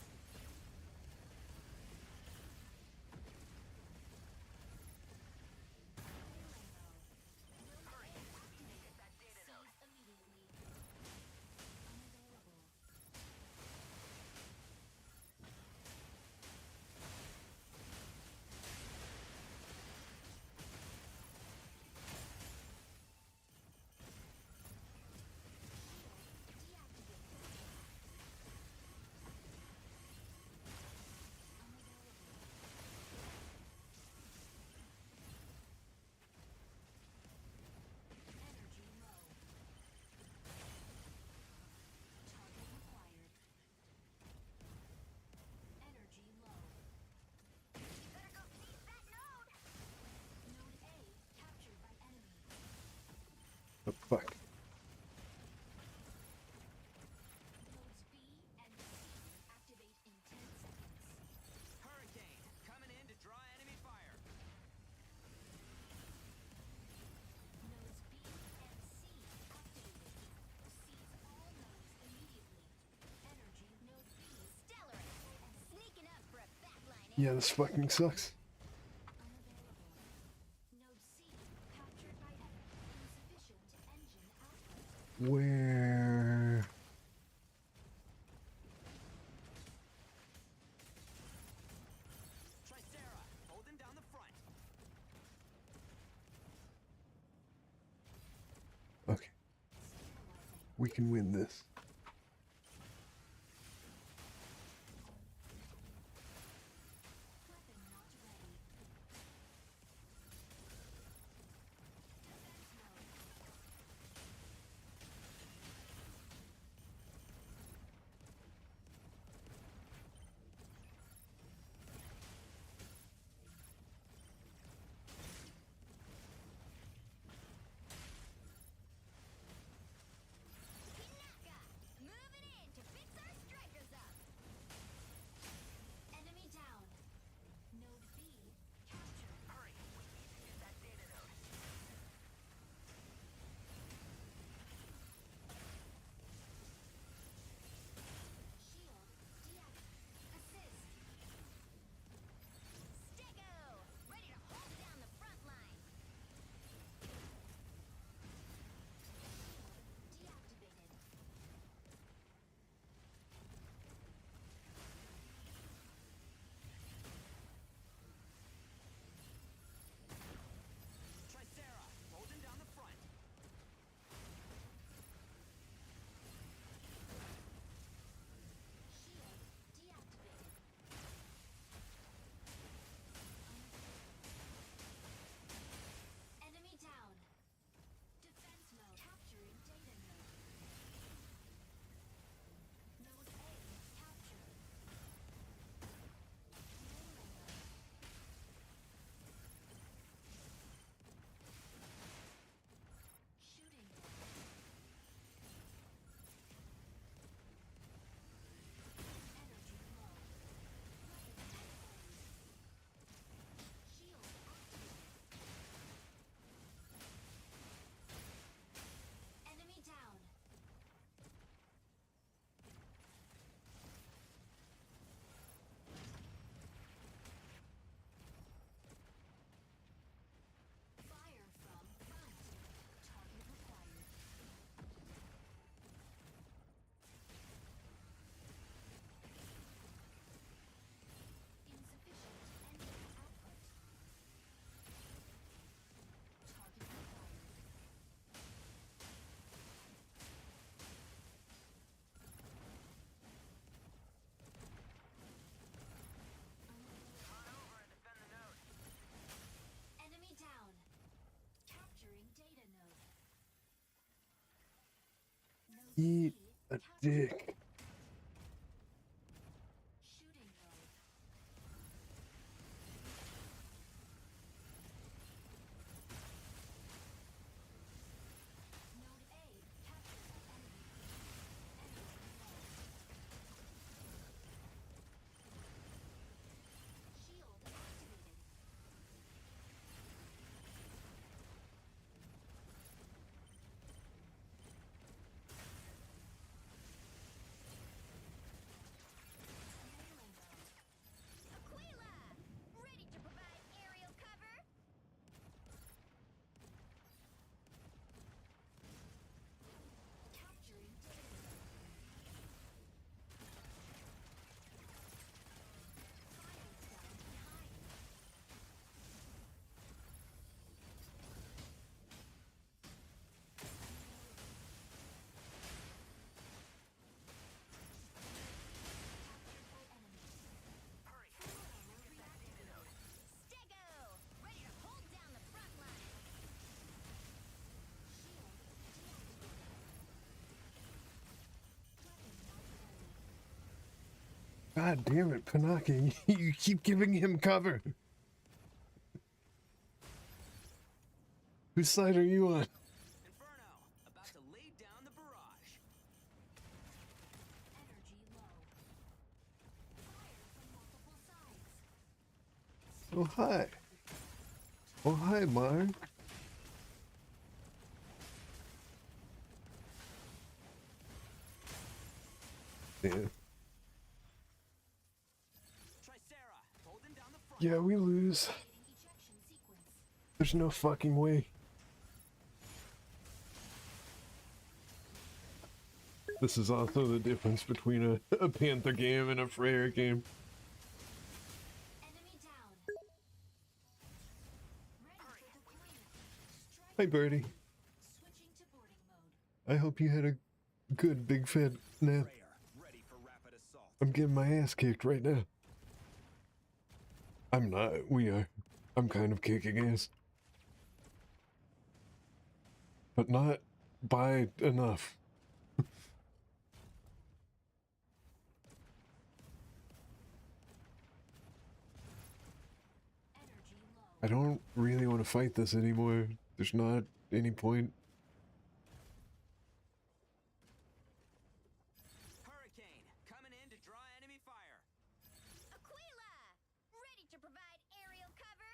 Energy low. Target acquired. Energy low. Better go seize that node! Node A captured by enemy. Oh, fuck. Nodes B and C activate in 10 seconds. Hurricane, coming in to draw enemy fire. Nodes B and C activated. Seize all nodes immediately. Energy node B. Stellar! Sneaking up for a backline. Yeah, this fucking sucks. Unavailable. Node C captured by enemy. Insufficient engine output. Where? We can win this. Weapon not ready. Defense mode. Pinaka! Moving in to fix our strikers up! Enemy down. Node B captured. Hurry, we need to use that data node. Shield deactivated. Assist. Stego! Ready to hold down the front line. Shield deactivated. Tricera, holding down the front. Shield deactivated. Enemy down. Defense mode. Capturing data node. Node A captured. Melee mode. Shooting mode. Energy low. Weapon not ready. Shield activated. Enemy down. Fire from front. Target required. Insufficient energy output. Target required. Enemy down. Capturing data node. Node Eat C a captured. dick. Shooting mode. Node A captured by enemy. Energy low. Shield activated. Melee mode. Aquila! Ready to provide aerial cover? Capturing data node. Files down behind. Captured by enemy. Hurry! Reactivated. Stego! Ready to hold down the front line. Shield deactivated. Weapon not ready. God damn it, Panaki. You keep giving him cover. Whose side are you on? Inferno, about to lay down the barrage. Energy low. Fire from multiple sides. Oh, hi. Oh, hi, Mark. Yeah. Tricera, holding down the front. Yeah, we lose. Activating ejection sequence. There's no fucking way. This is also the difference between a Panther game and a Freyr game. Enemy down. Ready for deployment. Hi, Birdie. Switching to boarding mode. I hope you had a good big fat nap. Freya, ready for rapid assault. I'm getting my ass kicked right now. I'm not. We are. I'm kind of kicking ass. But not by enough. Energy low. I don't really want to fight this anymore. There's not any point. Hurricane, coming in to draw enemy fire. Aquila! Ready to provide aerial cover?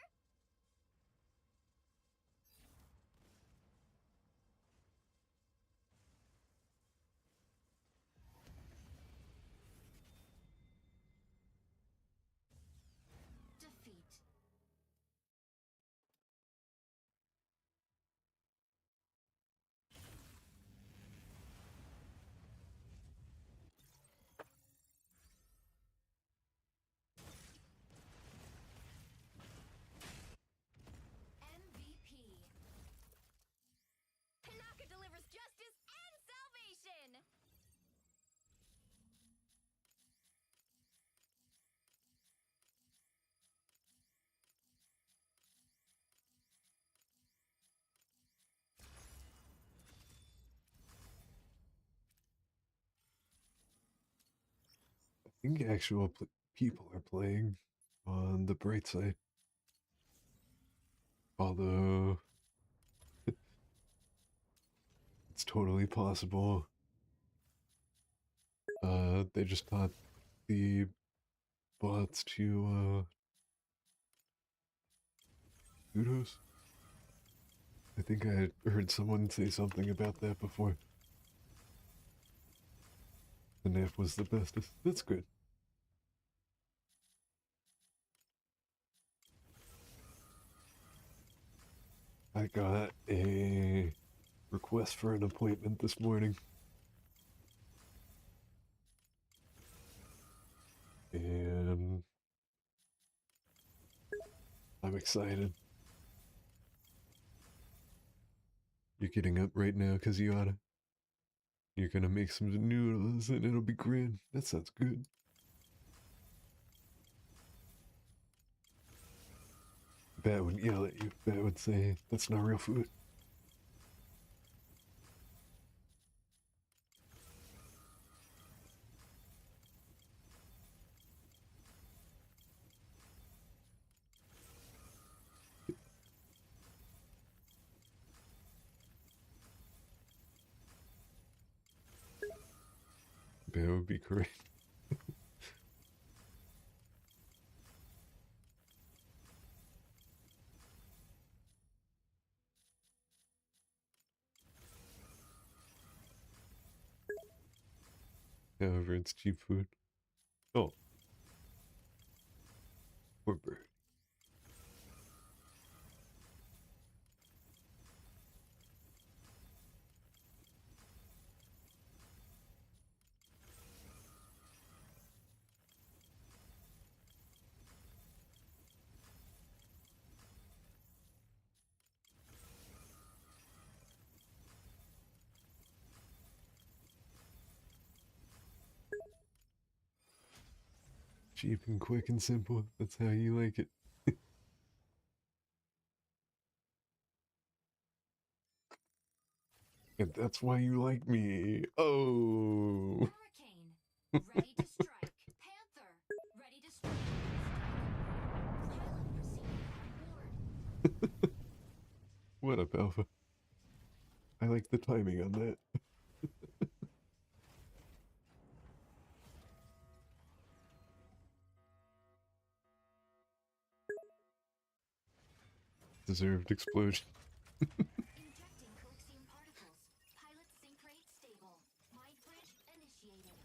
Defeat. MVP. Tanaka delivers justice and salvation! I think actual people are playing on the bright side. Although, it's totally possible. They just taught the bots to, kudos. I think I had heard someone say something about that before. The nap was the bestest. That's good. I got a request for an appointment this morning. And I'm excited. You're getting up right now because you oughta. You're gonna make some noodles and it'll be grand. That sounds good. Bat would yell at you. Bat would say, that's not real food. Bat would be correct. However, it's cheap food. Oh. Poor bird. Cheap and quick and simple. That's how you like it. And that's why you like me. Oh. Hurricane. Ready to strike. Panther. Ready to strike. Pilot proceeding on board. What up, Alpha? I like the timing on that. Deserved explosion. Injecting coaxium particles. Pilot sync rate stable. Mind bridge initiated.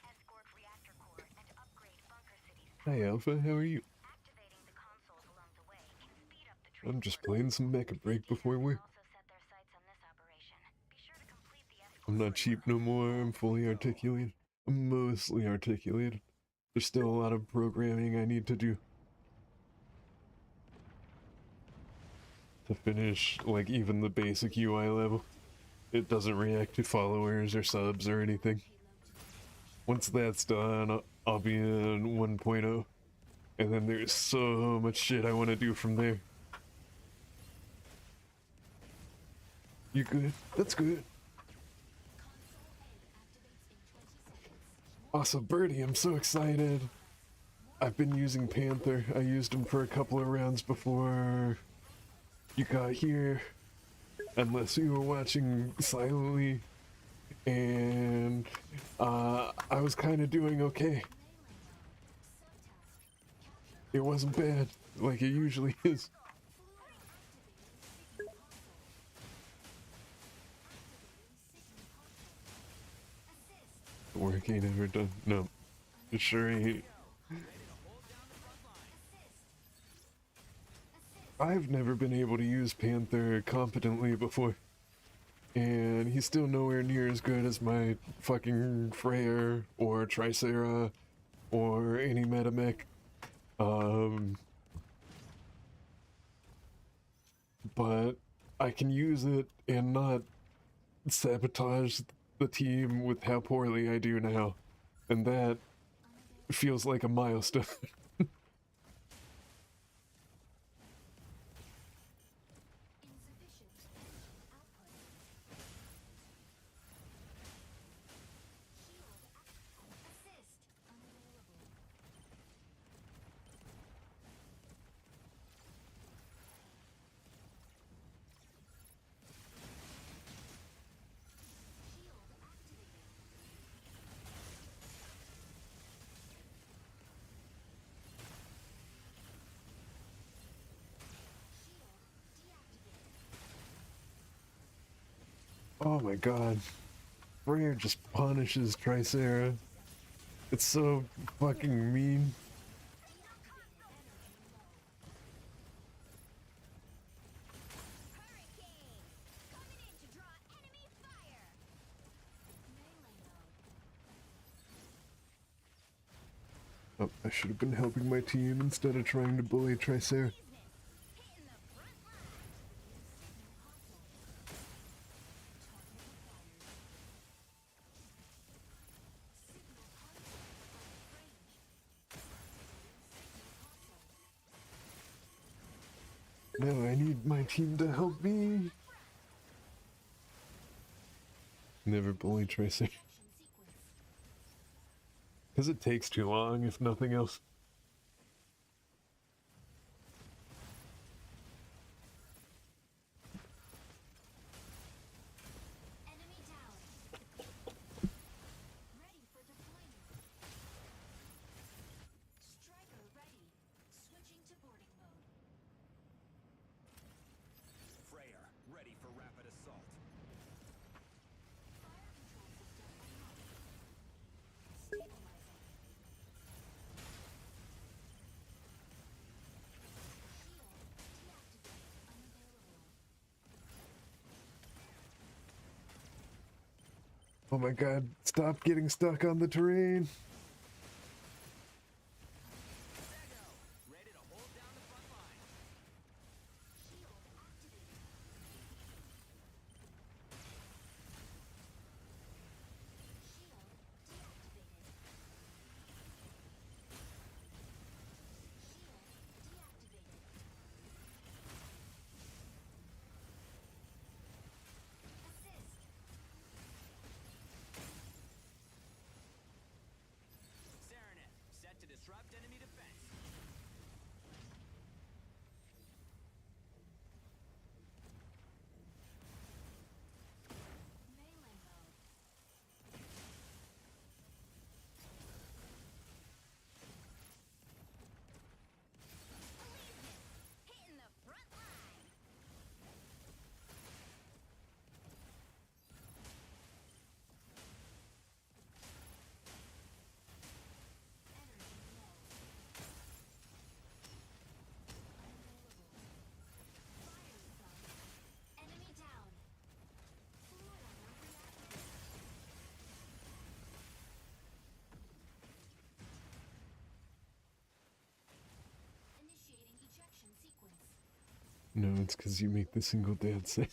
Escort reactor core and upgrade bunker cities. Hi, Alpha. How are you? Activating the consoles along the way can speed up the I'm just transport. playing some mecha break before work. Also set their sights on this operation. Be sure to complete the escort. I'm not cheap no more. I'm fully articulated. I'm mostly articulated. There's still a lot of programming I need to do to finish, like, even the basic UI level. it doesn't react to followers or subs or anything. Once that's done, I'll be in 1.0. And then there's so much shit I want to do from there. You good? That's good. Awesome, Birdie, I'm so excited. I've been using Panther. I used him for a couple of rounds before you got here. Unless you were watching silently. And I was kind of doing okay. It wasn't bad, like it usually is. Work ain't ever done. No, it sure ain't. I've never been able to use Panther competently before. And he's still nowhere near as good as my fucking Freyr or Tricera or any metamech. But I can use it and not sabotage the team with how poorly I do now. And that feels like a milestone. Oh my god. Freyr just punishes Tricera. It's so fucking mean. Oh, I should have been helping my team instead of trying to bully Tricera. Now I need my team to help me. Never bully Tricera. Because it takes too long, if nothing else. Enemy down. Ready for deployment. Striker ready. Switching to boarding mode. Freyr, ready for rapid assault. Fire control system unlocked. Stabilizing. Shield deactivated. Unavailable. Oh my god, stop getting stuck on the terrain. Stego, ready to hold down the front line. Shield activated. Shield deactivated. Shield deactivated. Assist. Serenet, set to disrupt enemy defense. Melee mode. Hitting the front line. Energy low. Unavailable. Fire zone. Enemy down. Fluid armor reactivated. Initiating ejection sequence. No, it's because you make the single dad say.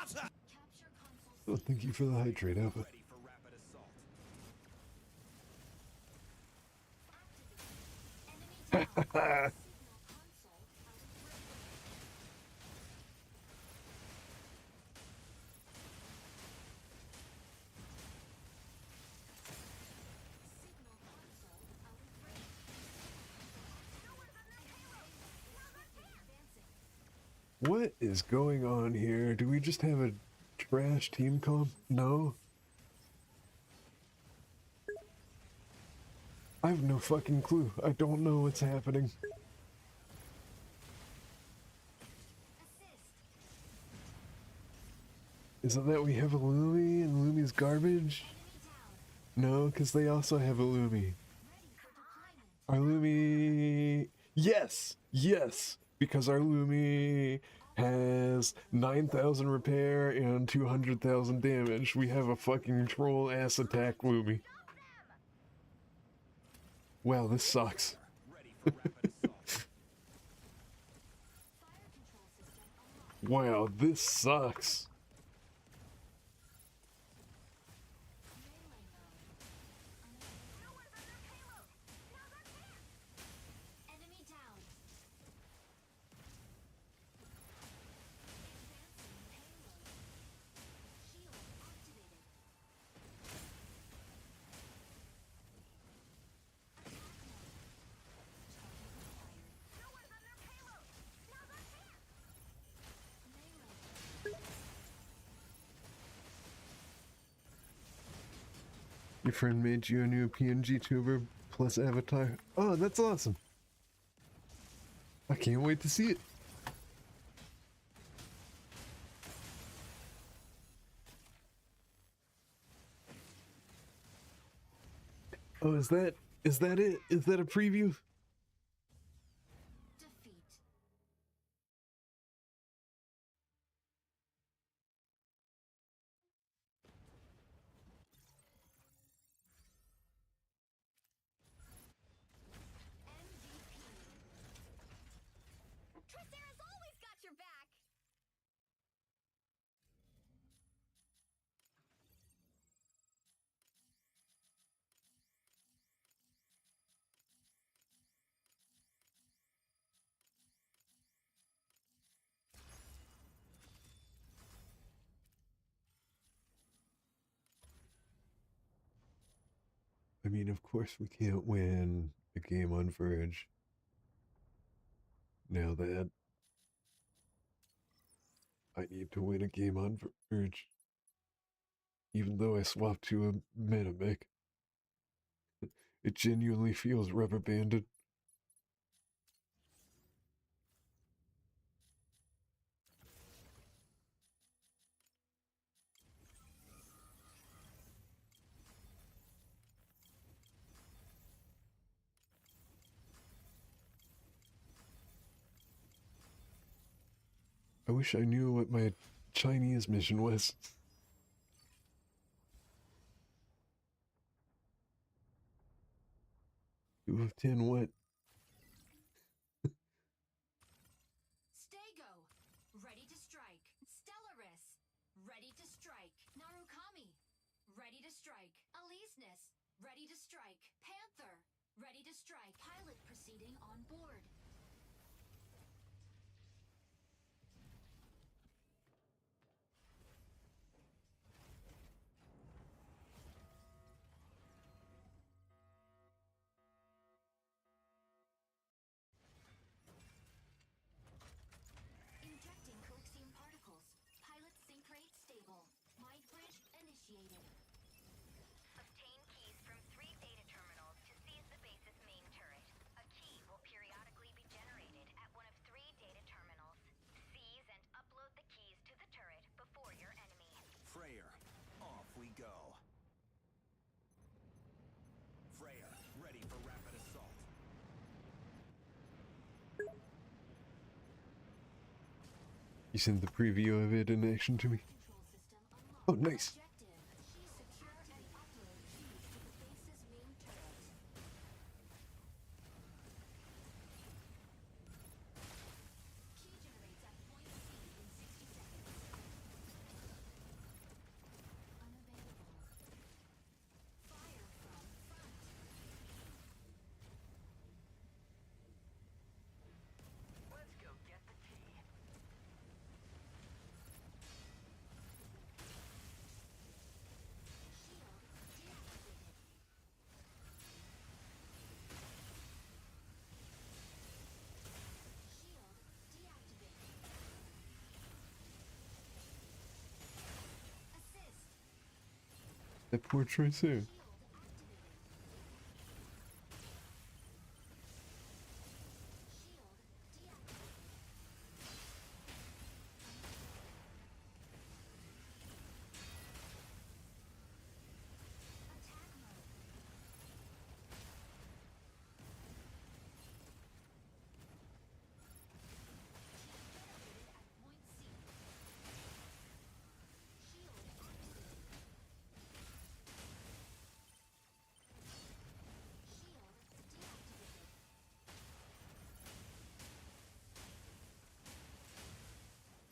water! Capture console Oh, thank you for the hydrate output. Ready for rapid assault. activated. Enemy down. Signal console out of range. Signal console out of range. Advancing. What is going on here? Do we just have a trash team comp? No? I have no fucking clue. I don't know what's happening. Assist. Is it that we have a Lumi and Lumi's garbage? Enemy down. No, because they also have a Lumi. Ready for deployment. Our Lumi... Yes! Yes! Because our Lumi has 9,000 repair and 200,000 damage. We have a fucking troll ass attack Lumi. Wow, this sucks. Ready for rapid assault. Fire control system unlocked. Wow, this sucks. Melee mode. No one's under payload. Now's our chance. Enemy down. Advancing payload. Shield activated. Attack mode. Charging required. No one's under payload. Now's our chance. Melee. Your friend made you a new PNG tuber plus avatar. Oh, that's awesome. I can't wait to see it. Oh, is that it? Is that a preview? Defeat. MVP. Tricera's always got your back. I mean, of course we can't win a game on Verge. Now that I need to win a game on Verge. Even though I swapped to a Metamech. It genuinely feels rubber banded. I wish I knew what my Chinese mission was. 2 of 10 what? Stego. Ready to strike. Stellaris. Ready to strike. Narukami. Ready to strike. Aleseness. Ready to strike. Panther. Ready to strike. Pilot proceeding on board. Injecting coaxium particles. Pilot sync rate stable. Mind bridge initiated. Obtain keys from 3 data terminals to seize the base's main turret. A key will periodically be generated at one of 3 data terminals. Seize and upload the keys to the turret before your enemy. Freyr, off we go. Freyr, ready for rapid assault. You sent the preview of it in action to me. Control system unlocked. Oh, nice. Objective. Key secure and upload keys to the base's main turret. Key generates at point C in 60 seconds. That poor Tracer.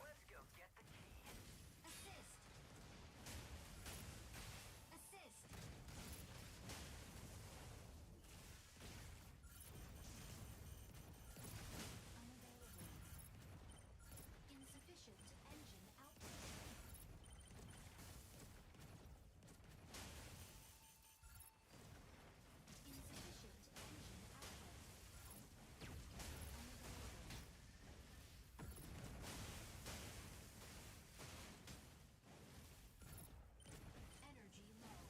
Let's go get the key. Assist. Assist. Unavailable. Insufficient engine output. Insufficient engine output. Unavailable. Energy low.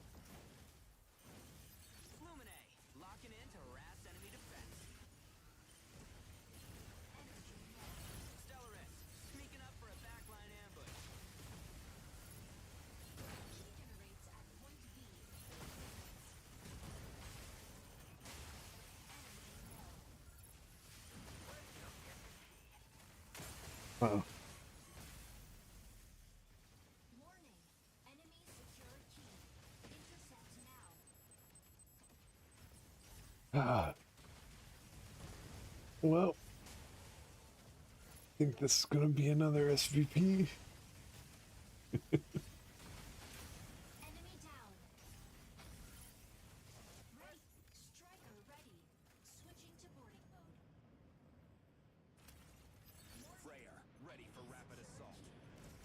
Lumine, locking in to harass enemy defense. Energy low. Stellaris, sneaking up for a backline ambush. Key generates at point B. Energy low. Let's go get the key. Wow. Warning. Enemy secure key. Intercept now. Ah. Well, I think this is gonna be another SVP. Enemy down. Ready. Striker ready. Switching to boarding mode. Freyr, ready for rapid assault.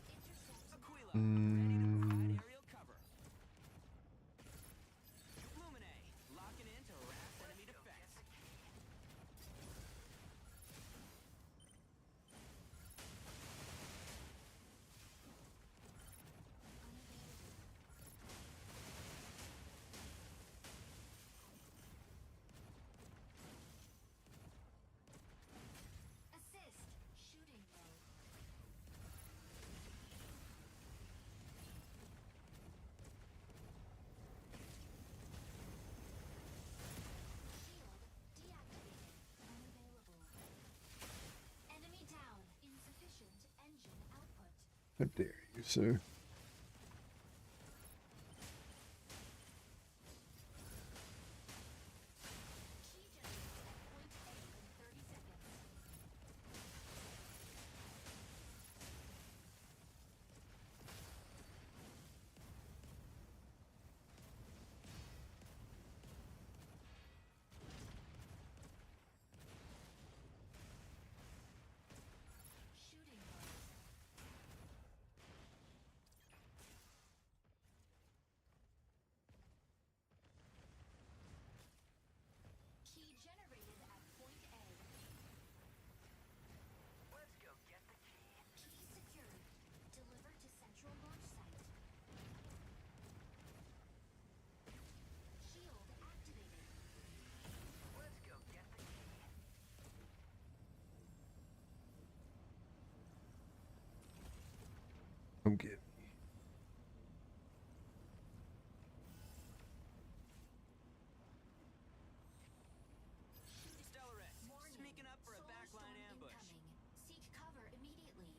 Intercept Aquila, ready to provide aerial cover. Lumine, locking in to harass enemy defense. Assist. Shooting mode. Shield deactivated. Unavailable. Enemy down. Insufficient engine output. How dare you, sir? Key generates at point A in 30 seconds. Shooting mode. Key generated at point A. Let's go get the key. Key secured. Delivered to central launch site. Shield activated. Let's go get the key. Come get me. Stellaris, Warning. sneaking up for a Solar backline storm ambush. incoming. Seek cover immediately.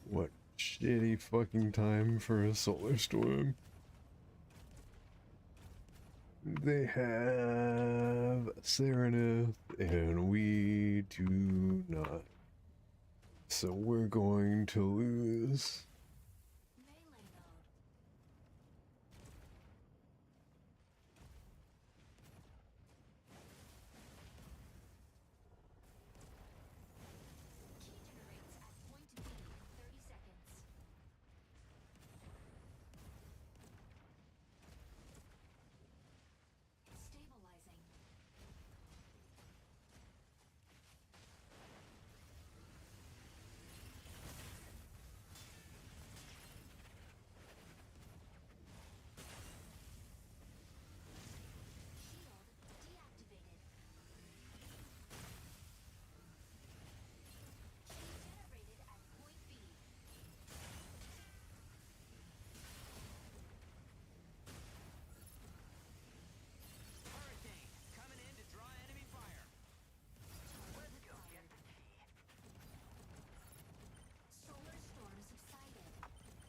What shitty fucking time for a solar storm. They have Serenith, and we do not. So we're going to lose. Melee mode. Key generates at point B in 30 seconds. Stabilizing.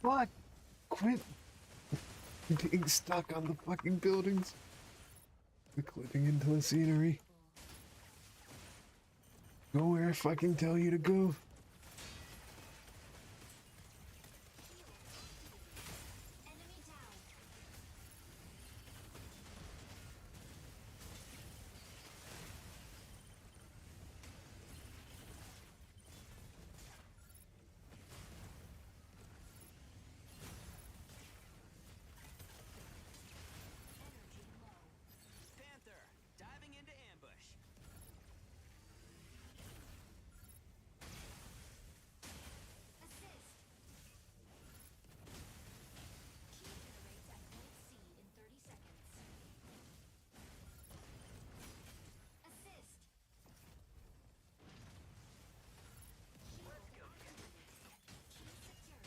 Fuck! Quit being stuck on the fucking buildings. Quit clipping into the scenery. Go where I fucking tell you to go. Enemy down. Energy low. Panther, diving into ambush. Assist. Key generates at point C in 30 seconds. Assist. Let's go get Key secured.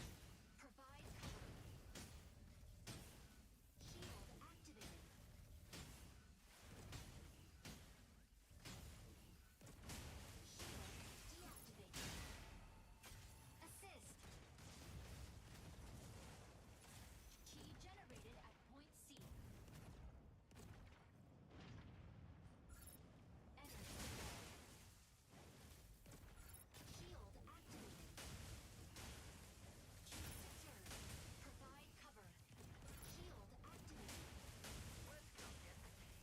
Provide cover. Shield activated. Shield deactivated. Assist. Key generated at point C. Energy low. Shield activated. Key secured. Provide cover. Shield activated. Let's go get the key.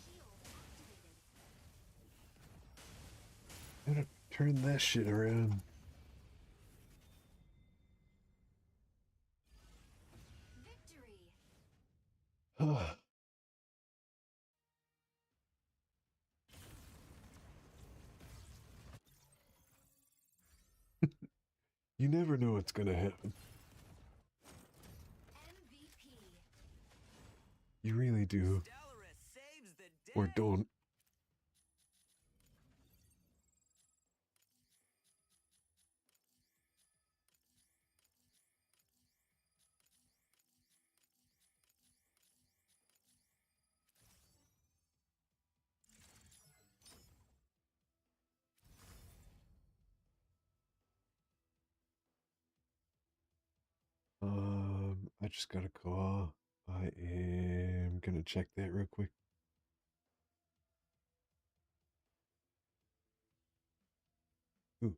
Shield activated. Gotta turn that shit around. Victory! You never know what's gonna happen. MVP. You really do. Stellaris saves the day. Or don't. I just got a call. I am gonna check that real quick. Ooh.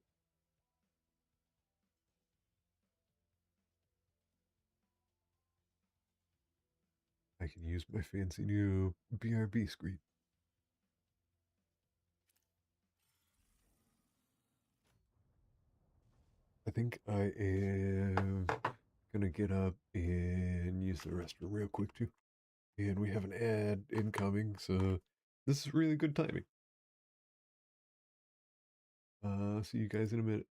I can use my fancy new BRB screen. I think I am gonna get up and use the restroom real quick too. And we have an ad incoming, so this is really good timing. See you guys in a minute.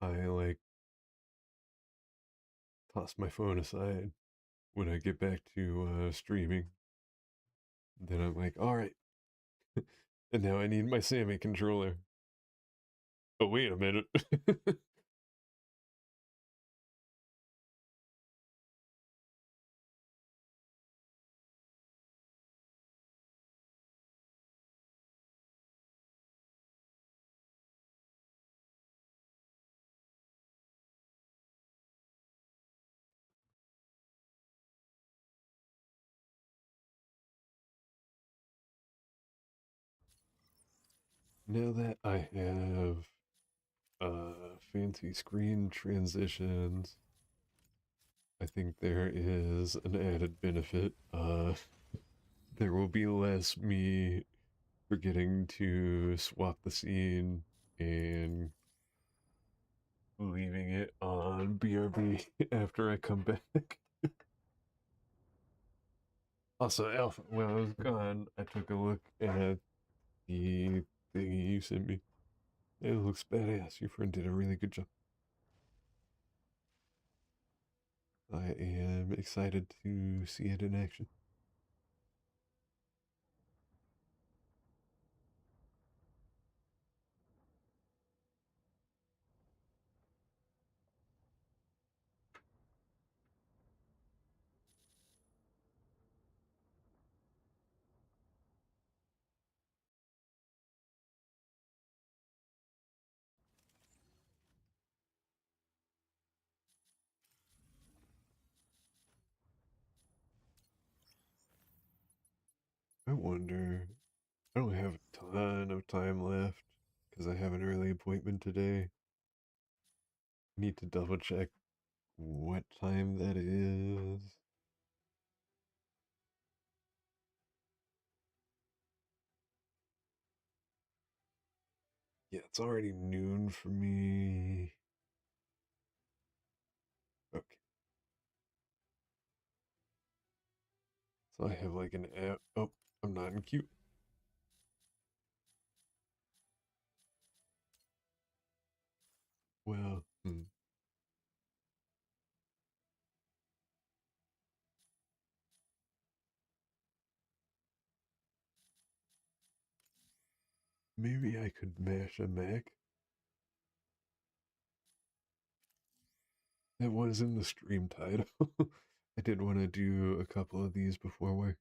I like toss my phone aside when I get back to streaming. Then I'm like, all right, and now I need my Sammy controller. But wait a minute. Now that I have fancy screen transitions, I think there is an added benefit. There will be less me forgetting to swap the scene and leaving it on BRB after I come back. Also, Alpha, when I was gone, I took a look at the thing you sent me. It looks badass. Your friend did a really good job. I am excited to see it in action. I wonder. I don't have a ton of time left because I have an early appointment today. I need to double check what time that is. Yeah, it's already noon for me. Okay. So I have like an app. Oh, I'm not in queue. Well, maybe I could mash a Mac. That was in the stream title. I did want to do a couple of these before work.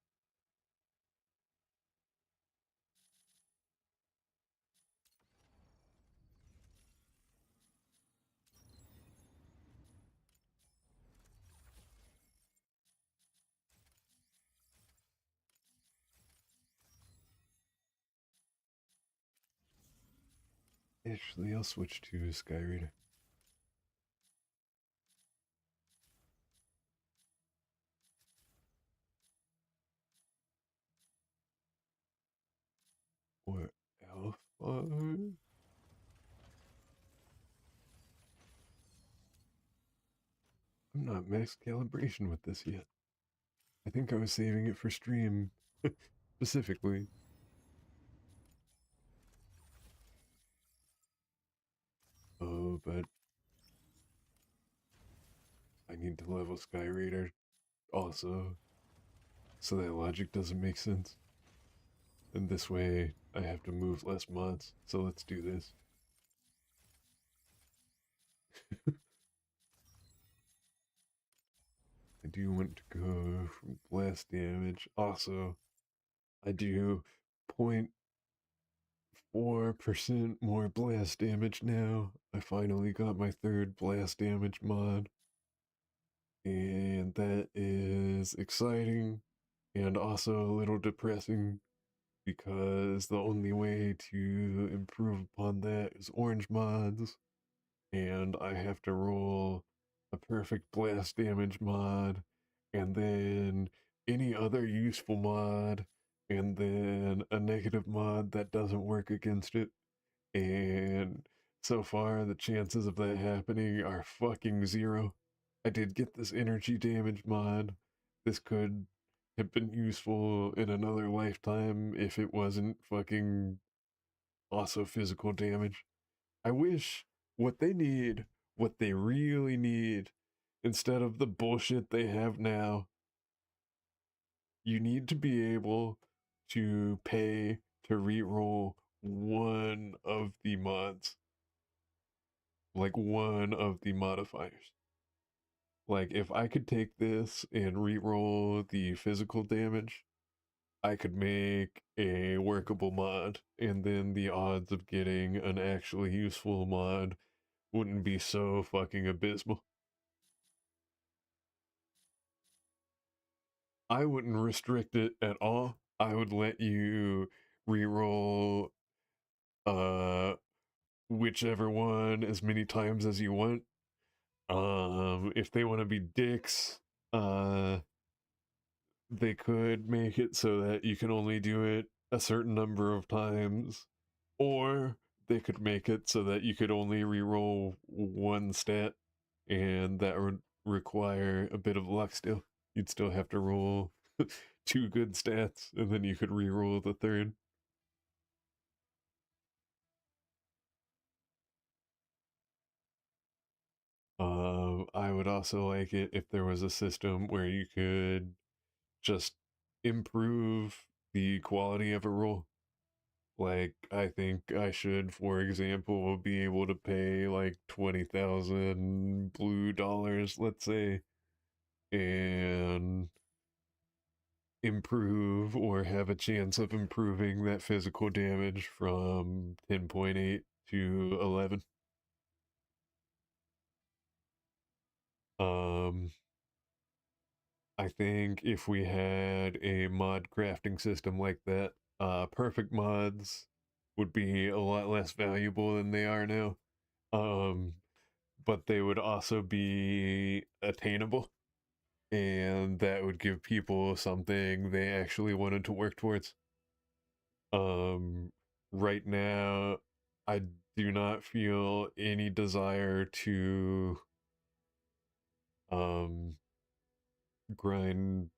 Actually, I'll switch to Skyreader. Or Alpha. I'm not max calibration with this yet. I think I was saving it for stream specifically. Oh, but I need to level Skyreader also, so that logic doesn't make sense. And this way, I have to move less mods. So let's do this. I do want to go from blast damage. Also, I do 0.4% more blast damage now. I finally got my third blast damage mod. And that is exciting and also a little depressing because the only way to improve upon that is orange mods, and I have to roll a perfect blast damage mod, and then any other useful mod, and then a negative mod that doesn't work against it. And so far, the chances of that happening are fucking zero. I did get this energy damage mod. This could have been useful in another lifetime if it wasn't fucking also physical damage. I wish what they need, what they really need, instead of the bullshit they have now, you need to be able to pay to reroll one of the mods, like one of the modifiers. Like, if I could take this and reroll the physical damage, I could make a workable mod, and then the odds of getting an actually useful mod wouldn't be so fucking abysmal. I wouldn't restrict it at all. I would let you reroll uh whichever one as many times as you want. If they want to be dicks, uh they could make it so that you can only do it a certain number of times, or they could make it so that you could only reroll one stat, and that would require a bit of luck still. You'd still have to roll two good stats, and then you could reroll the third. I would also like it if there was a system where you could just improve the quality of a roll. Like, I think I should, for example, be able to pay like 20,000 blue dollars, let's say, and improve or have a chance of improving that physical damage from 10.8 to 11. Um, I think if we had a mod crafting system like that, perfect mods would be a lot less valuable than they are now. Um, but they would also be attainable, and that would give people something they actually wanted to work towards. Um, right now, I do not feel any desire to um grind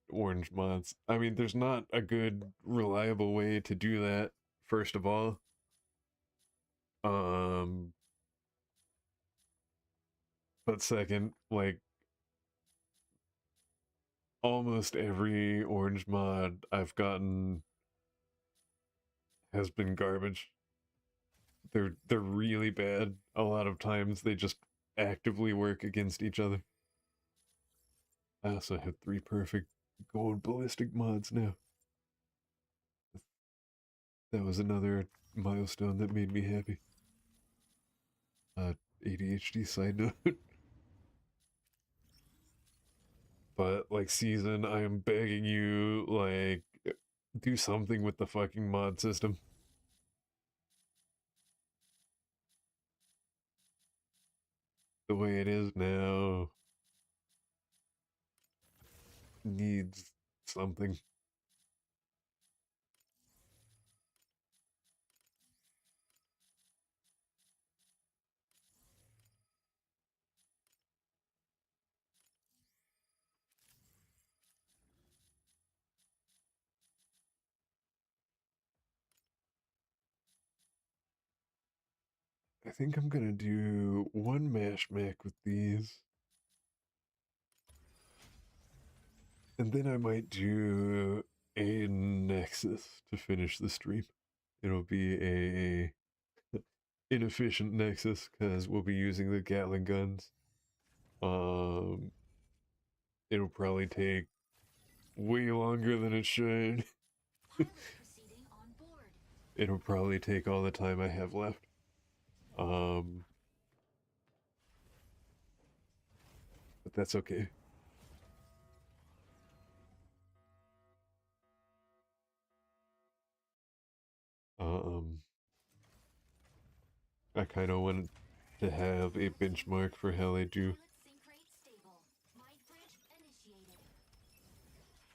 orange mods. I mean, there's not a good, reliable way to do that, first of all. Um, but second, like, almost every orange mod I've gotten has been garbage. They're really bad. A lot of times they just actively work against each other. I also have 3 perfect gold ballistic mods now. That was another milestone that made me happy. ADHD side note. But like, Season, I am begging you, like, do something with the fucking mod system. The way it is now needs something. I think I'm gonna do one Mashmak with these. And then I might do a Nexus to finish the stream. It'll be a inefficient Nexus because we'll be using the Gatling guns. Um, it'll probably take way longer than it should. Pilot proceeding on board. It'll probably take all the time I have left. But that's okay. Um, I kind of want to have a benchmark for how I do. Pilot sync rate stable. Mind bridge initiated.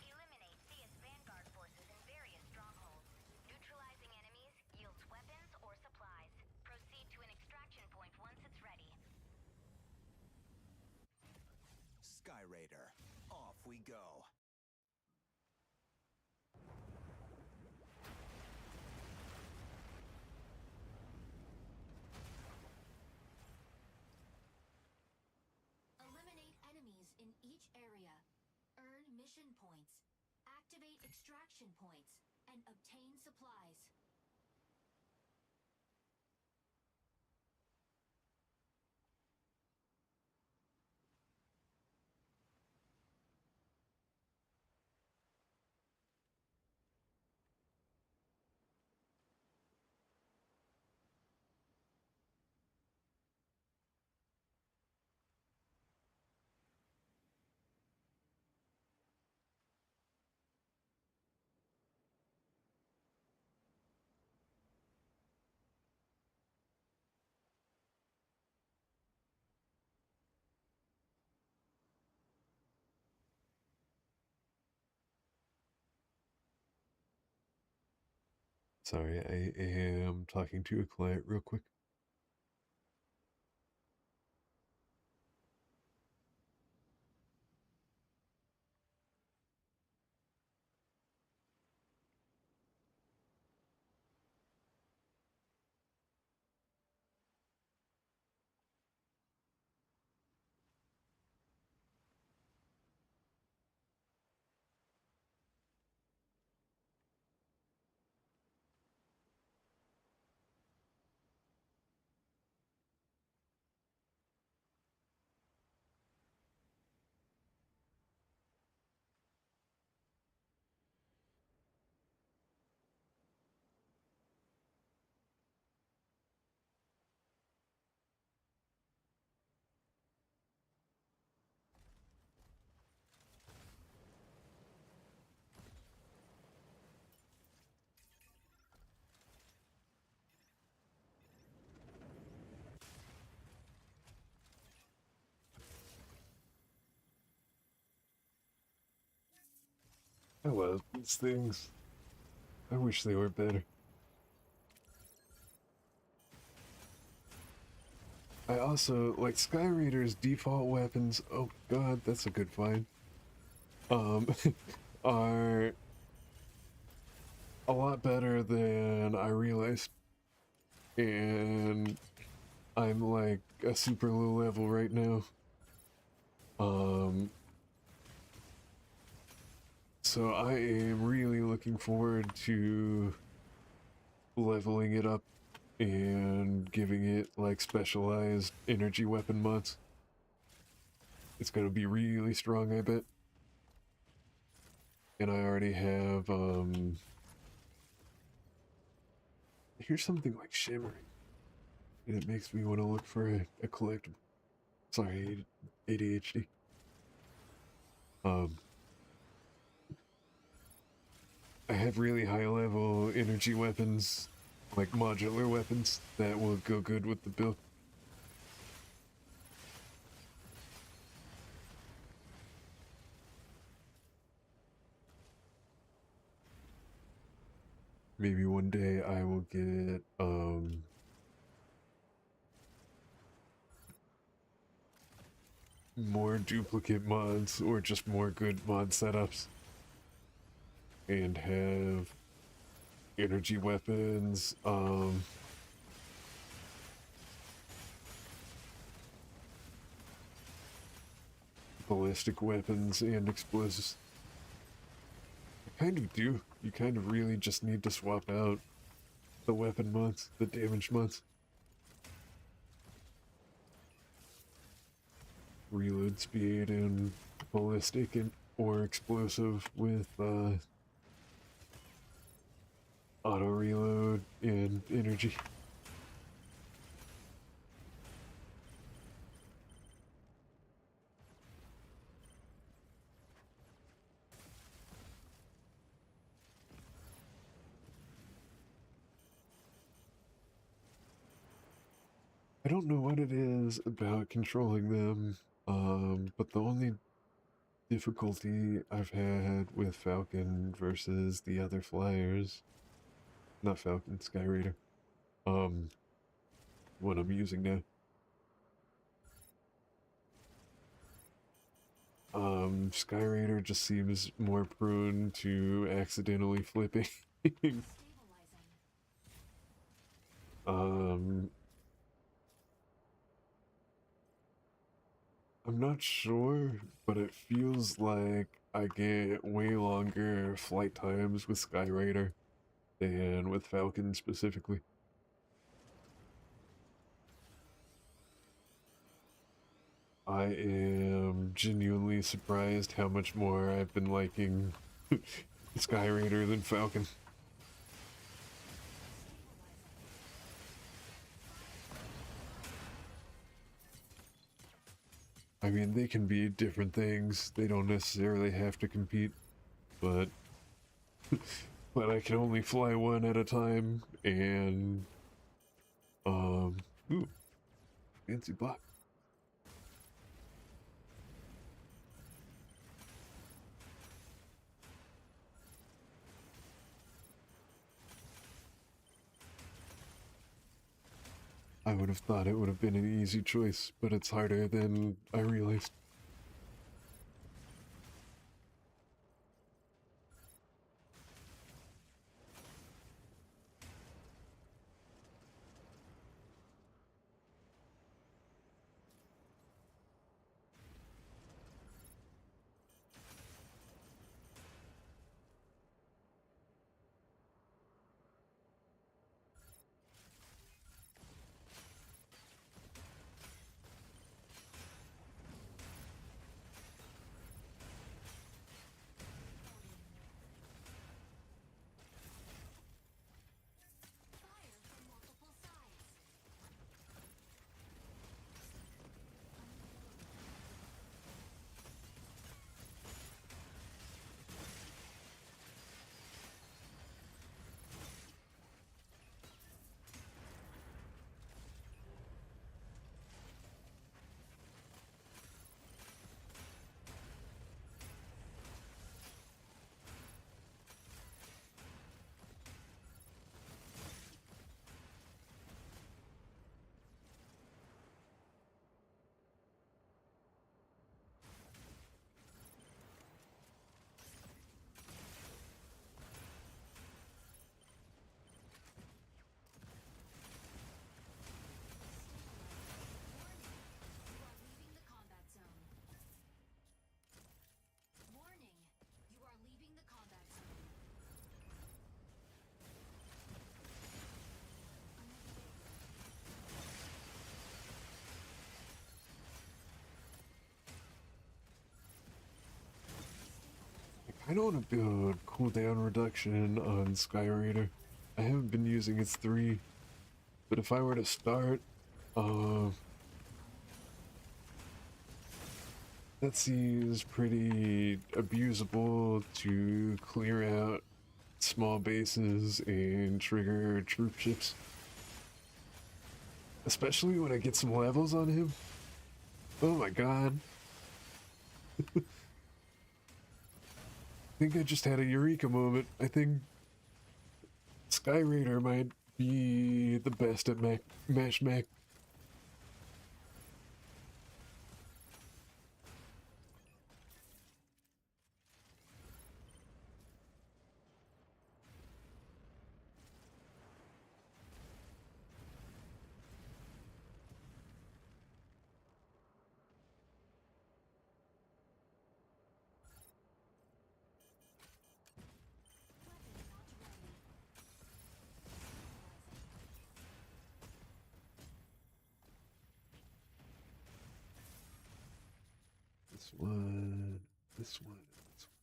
Eliminate CS Vanguard forces in various strongholds. Neutralizing enemies yields weapons or supplies. Proceed to an extraction point once it's ready. Sky Raider, off we go. mission points, activate extraction points, and obtain supplies. Sorry, I am talking to a client real quick. I love these things. I wish they were better. I also like Sky Raider's default weapons. Oh god, that's a good find. Um, are a lot better than I realized, and I'm like a super low level right now. Um, so I am really looking forward to leveling it up and giving it like specialized energy weapon mods. It's gonna be really strong, I bet. And I already have, here's something like shimmering. And it makes me want to look for a collectible. Sorry, ADHD. Um, I have really high level energy weapons, like modular weapons, that will go good with the build. Maybe one day I will get, more duplicate mods or just more good mod setups and have energy weapons, ballistic weapons and explosives. I kind of do. You kind of really just need to swap out the weapon mods, the damage mods. Reload speed and ballistic and or explosive with auto reload and energy. I don't know what it is about controlling them, but the only difficulty I've had with Falcon versus the other flyers, not Falcon, Sky Raider, um, what I'm using now. Sky Raider just seems more prone to accidentally flipping. Stabilizing. um, I'm not sure, but it feels like I get way longer flight times with Skyraider than with Falcon specifically. I am genuinely surprised how much more I've been liking Skyraider than Falcon. I mean, they can be different things. They don't necessarily have to compete, but but I can only fly one at a time, and ooh, fancy block. I would have thought it would have been an easy choice, but it's harder than I realized. Fire from multiple sides. Warning, you are leaving the combat zone. I kind of want to build cooldown reduction on Skyraider. I haven't been using its 3, but if I were to start, that seems pretty abusable to clear out small bases and trigger troop ships. Especially when I get some levels on him. Oh my god. I think I just had a eureka moment. I think Skyraider might be the best at Mashmak. Weapon not ready. This one, this one, this one.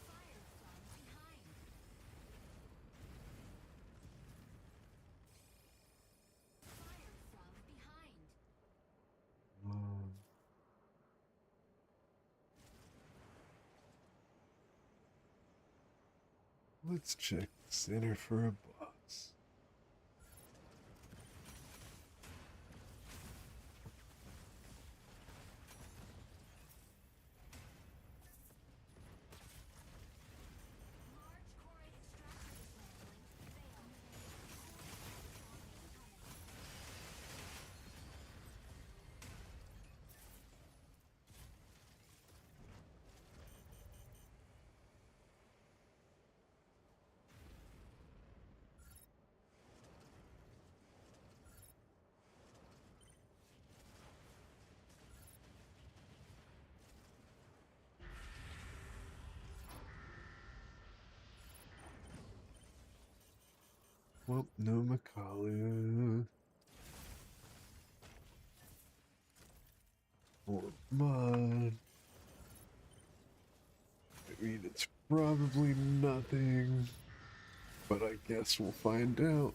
Fire from front. Fire from behind. Fire from behind. Um, let's check the center for a boss. Large core extractor dismantling failed. Well, no Macaulay. Or mud. I mean, it's probably nothing, but I guess we'll find out.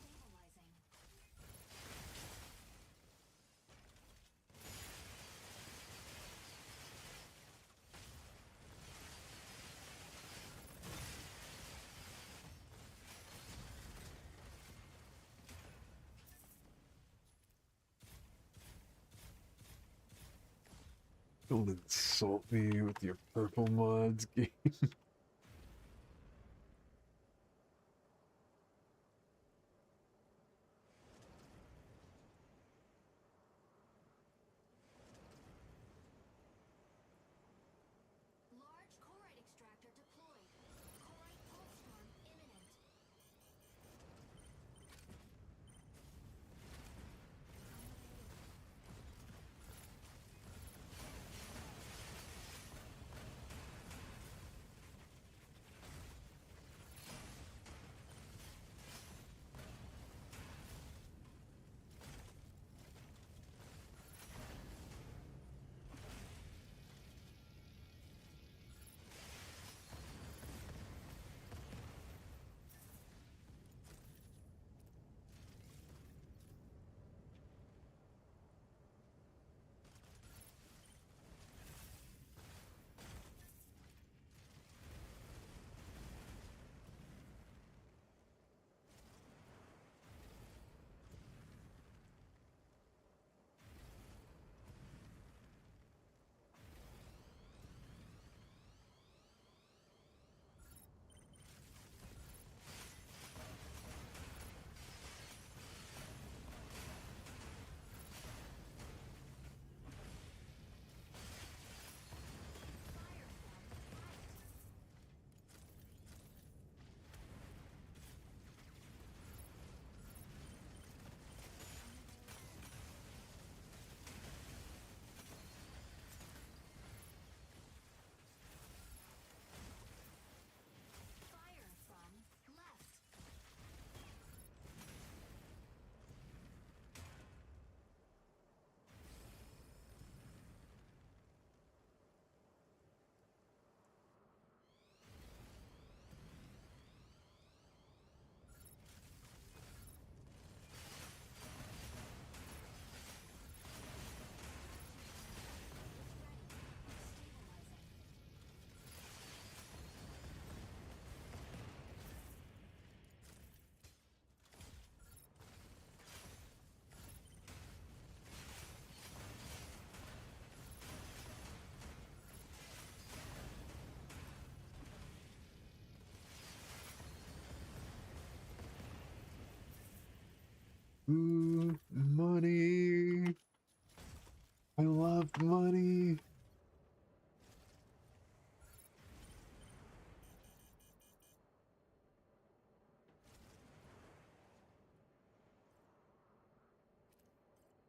Stabilizing. Don't insult me with your purple mods game. Large Corite extractor deployed. Corite pulse storm imminent. Fire from left. Stabilizing. Ooh, money. I love money.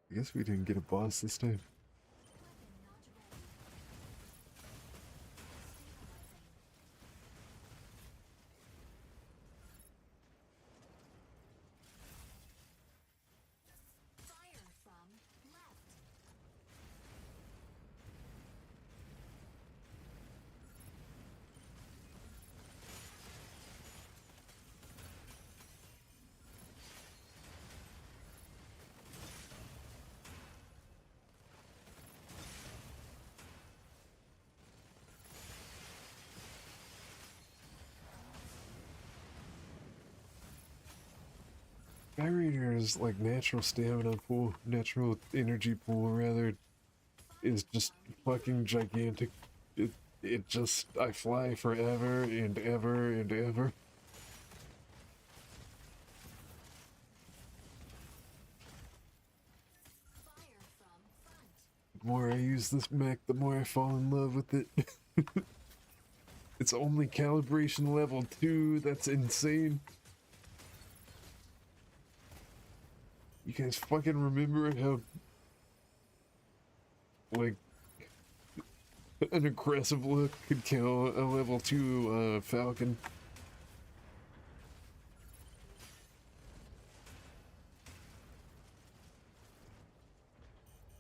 I guess we didn't get a boss this time. Weapon not ready. Stabilizing. Fire from left. Gyrator's like natural stamina pool, natural energy pool rather, is just fucking gigantic. it just, I fly forever and ever and ever. Fire from front. The more I use this mech, the more I fall in love with it. It's only calibration level 2, that's insane. You guys fucking remember how, like, an aggressive look could kill a level 2 Falcon? Stabilizing. Stabilizing.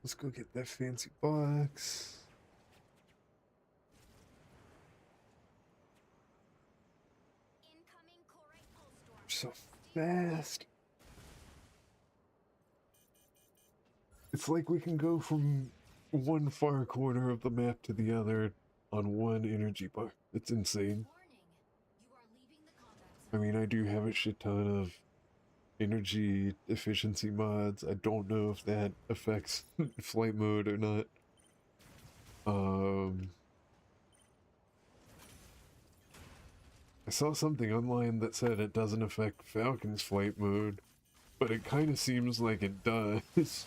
Let's go get that fancy box. Incoming Corite pulse storm. So Steer fast. It's like we can go from one far corner of the map to the other on one energy bar. It's insane. warning. You are leaving the combat I zone. mean, I do have a shit ton of energy efficiency mods. I don't know if that affects flight mode or not. I saw something online that said it doesn't affect Falcon's flight mode, but it kind of seems like it does. Stabilizing.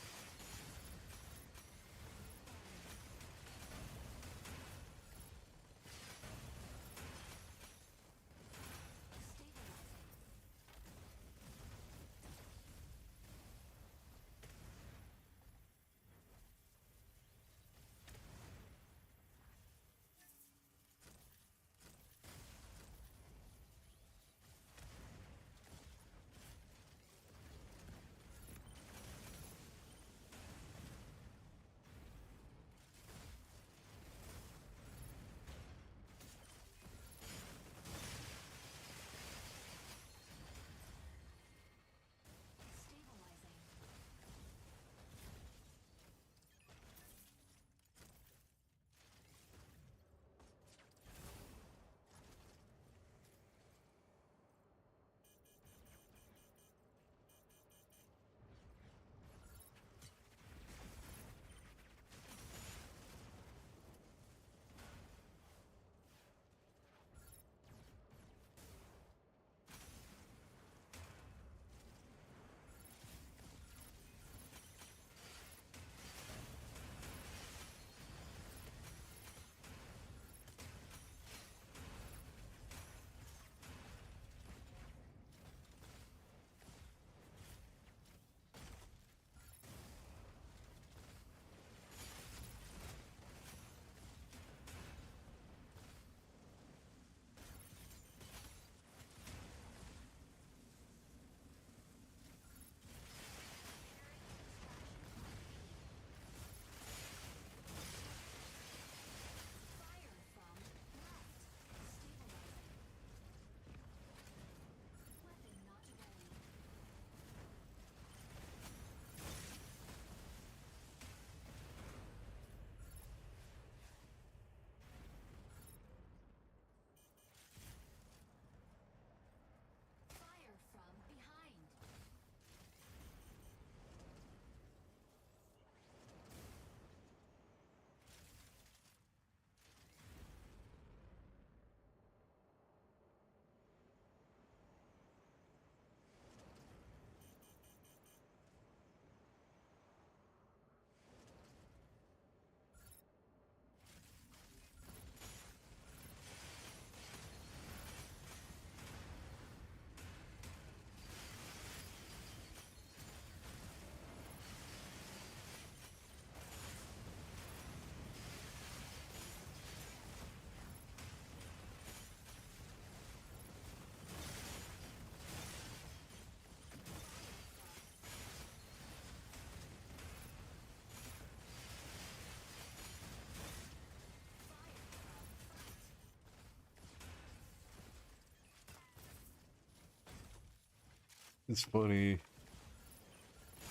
It's funny.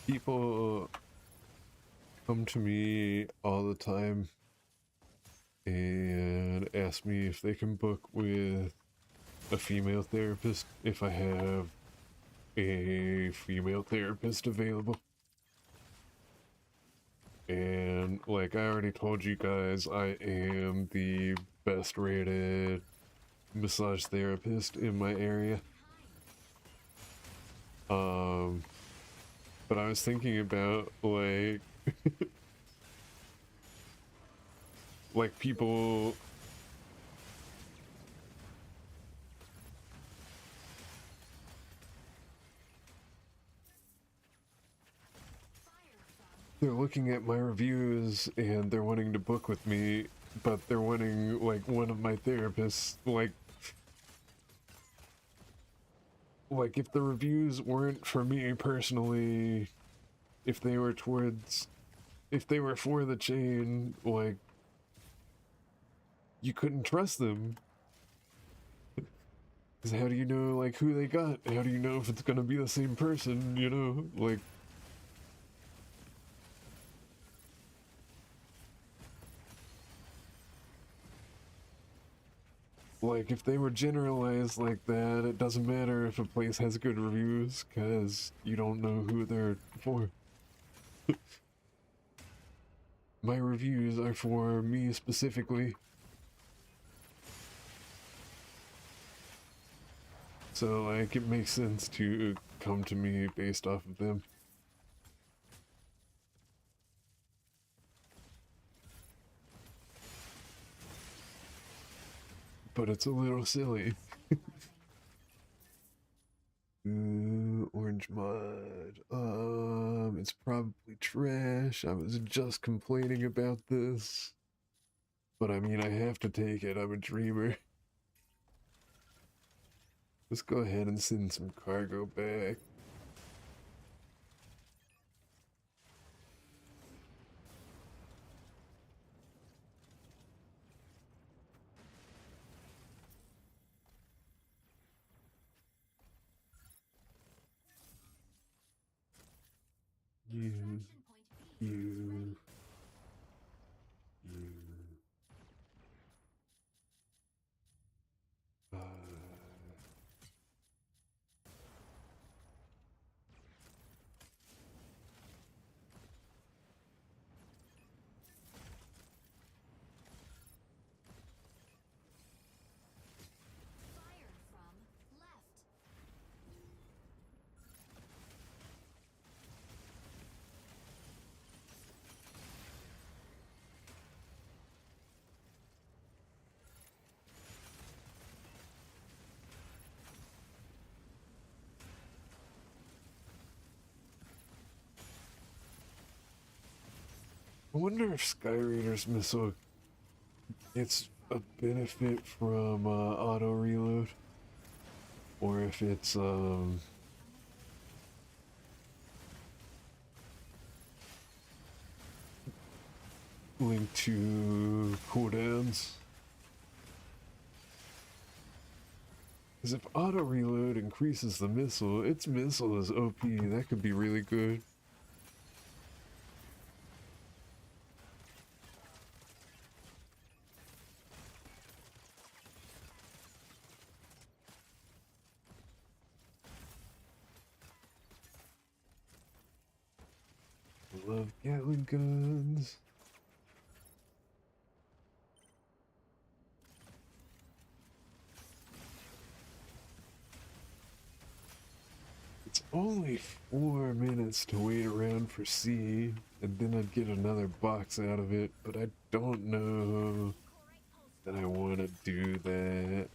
People come to me all the time and ask me if they can book with a female therapist if I have a female therapist available. And like I already told you guys, I am the best rated massage therapist in my area. But I was thinking about like like people they're looking at my reviews and they're wanting to book with me, but they're wanting like one of my therapists like if the reviews weren't for me personally, if they were for the chain, like you couldn't trust them. Because how do you know like who they got? How do you know if it's gonna be the same person, you know? Like if they were generalized like that, it doesn't matter if a place has good reviews, because you don't know who they're for. My reviews are for me specifically. So like it makes sense to come to me based off of them. But it's a little silly. Orange mod. It's probably trash. I was just complaining about this. But I mean, I have to take it. I'm a dreamer. Let's go ahead and send some cargo back. You, you, you. Fire from left. I wonder if Skyraider's missile gets a benefit from auto reload, or if it's linked to cooldowns. Because if auto reload increases the missile, its missile is OP. That could be really good. I love Gatling guns. It's only 4 minutes to wait around for C, and then I'd get another box out of it, but I don't know that I want to do that.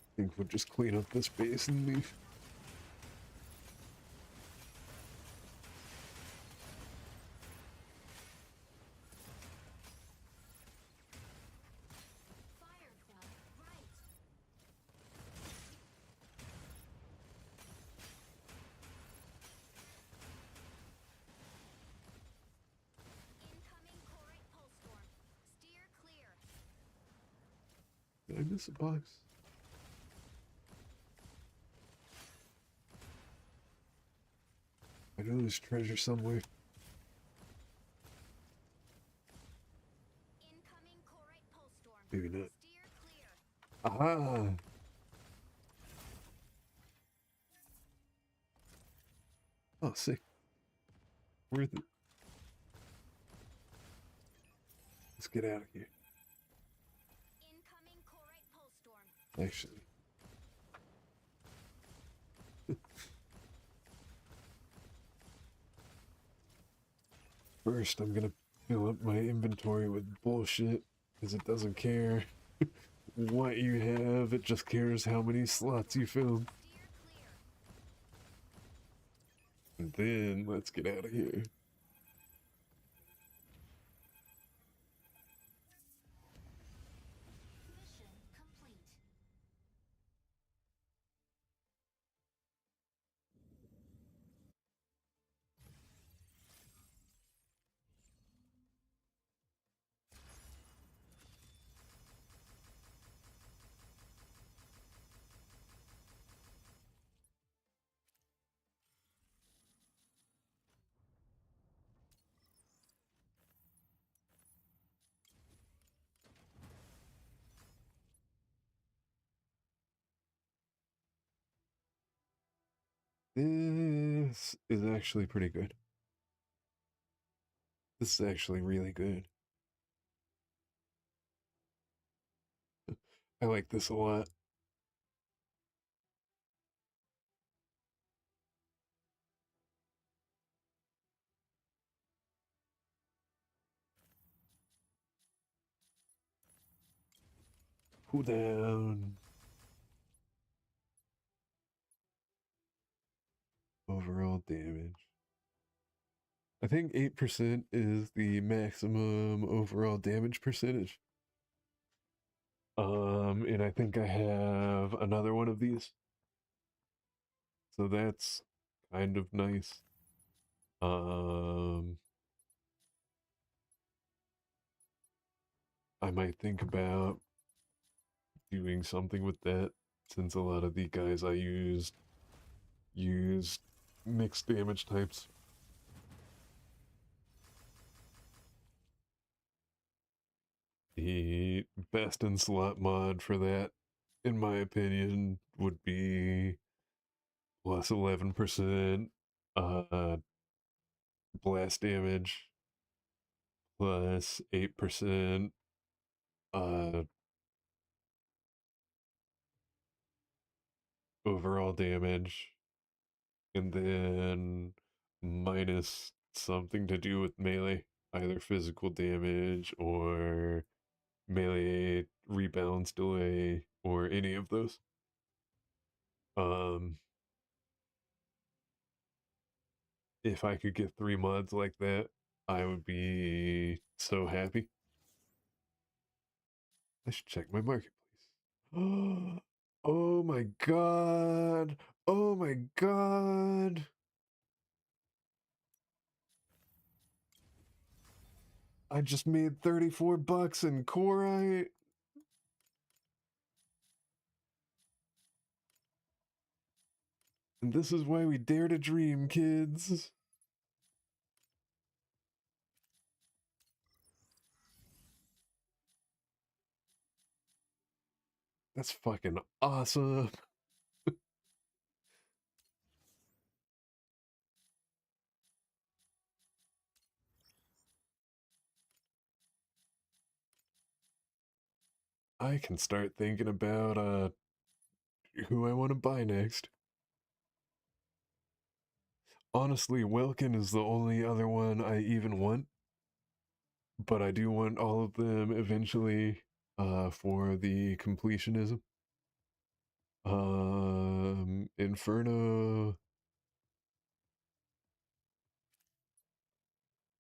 I think we'll just clean up this base and leave. Did I miss a box? I know there's treasure somewhere. Incoming Corite pulse storm. Maybe not. Steer clear. Aha! Oh, sick. Worth it. Let's get out of here. Incoming Corite pulse storm. Actually. First, I'm gonna fill up my inventory with bullshit, because it doesn't care what you have, it just cares how many slots you fill. Steer clear. And then, let's get out of here. Mission complete. This is actually pretty good. This is actually really good. I like this a lot. Cool down. Overall damage. I think 8% is the maximum overall damage percentage. And I think I have another one of these. So that's kind of nice. I might think about doing something with that, since a lot of the guys I used mixed damage types. The best in slot mod for that, in my opinion, would be plus 11% blast damage, plus 8% uh, overall damage, and then minus something to do with melee, either physical damage or melee rebalance delay or any of those. Um, if I could get 3 mods like that, I would be so happy. I should check my marketplace. Oh my god! Oh my god! I just made 34 bucks in Corite. And this is why we dare to dream, kids. That's fucking awesome. I can start thinking about who I want to buy next. Honestly, Welkin is the only other one I even want, but I do want all of them eventually for the completionism. Inferno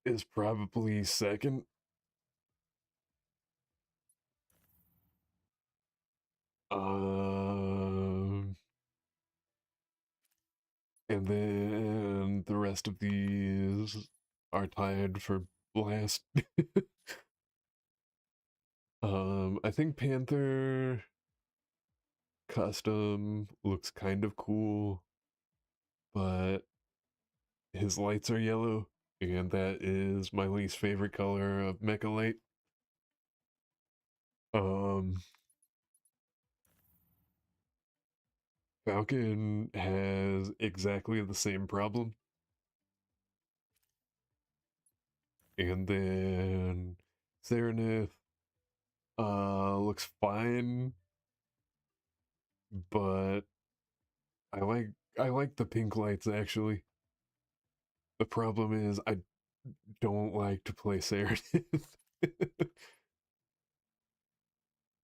is probably second. Um, and then the rest of these are tied for last. I think Panther Custom looks kind of cool, but his lights are yellow, and that is my least favorite color of Mecha Light. Um, Falcon has exactly the same problem. And then Serenith looks fine, but I like I like the pink lights actually. The problem is I don't like to play Serenith.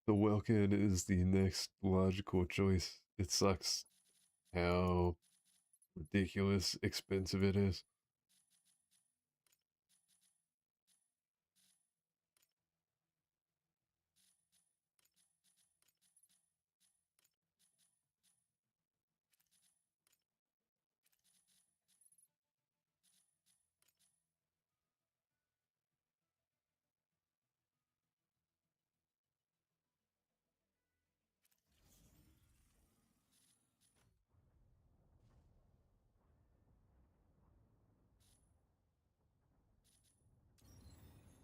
The Welkin is the next logical choice. It sucks how ridiculous expensive it is.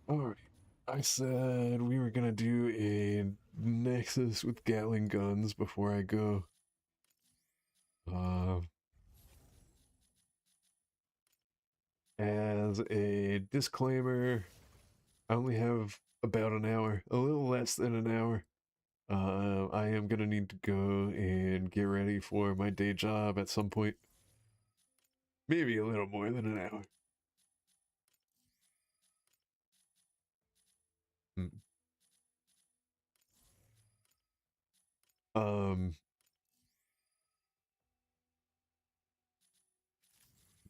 Alright, I said we were gonna do a Nexus with Gatling guns before I go. Uh, as a disclaimer, I only have about an hour, a little less than an hour. I am gonna need to go and get ready for my day job at some point. Maybe a little more than an hour. Hmm. Um,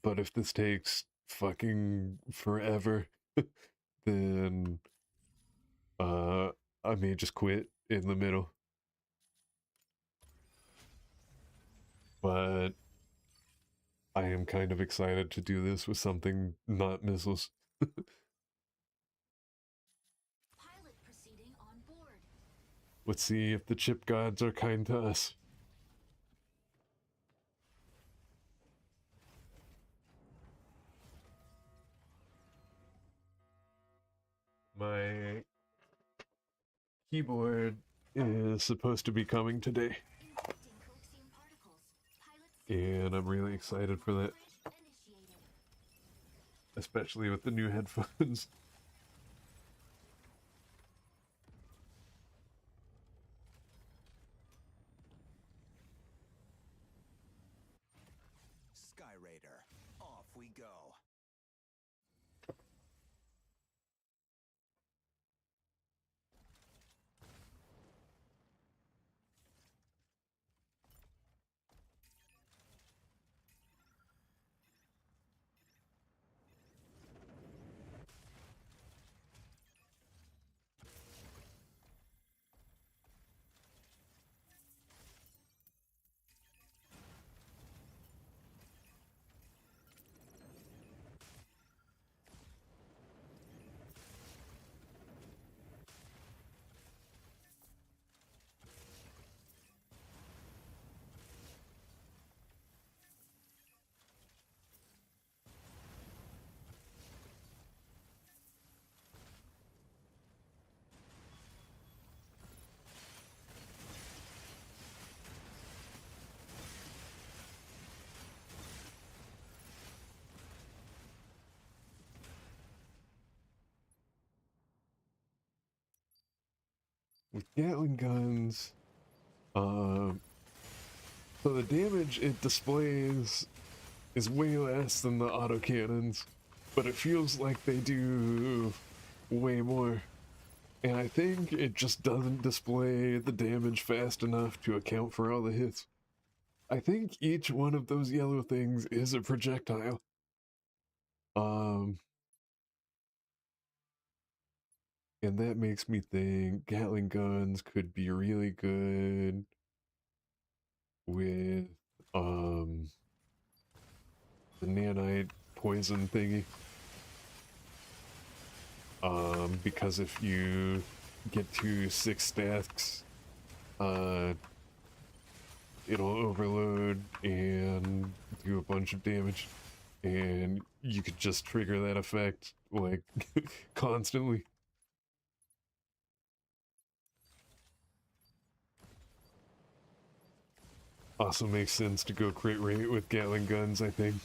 but if this takes fucking forever, then uh, I may just quit in the middle. But I am kind of excited to do this with something not missiles. Pilot proceeding on board. Let's see if the chip gods are kind to us. My keyboard is supposed to be coming today, Injecting coaxium particles. Pilot and I'm really excited for that, bridge initiated. especially with the new headphones. Sky Raider, off we go. With Gatling guns, um, so the damage it displays is way less than the autocannons, but it feels like they do way more. And I think it just doesn't display the damage fast enough to account for all the hits. I think each one of those yellow things is a projectile. Um, and that makes me think Gatling guns could be really good with, the nanite poison thingy. Because if you get to 6 stacks, uh, it'll overload and do a bunch of damage, and you could just trigger that effect like constantly. Also makes sense to go crit rate with Gatling guns, I think.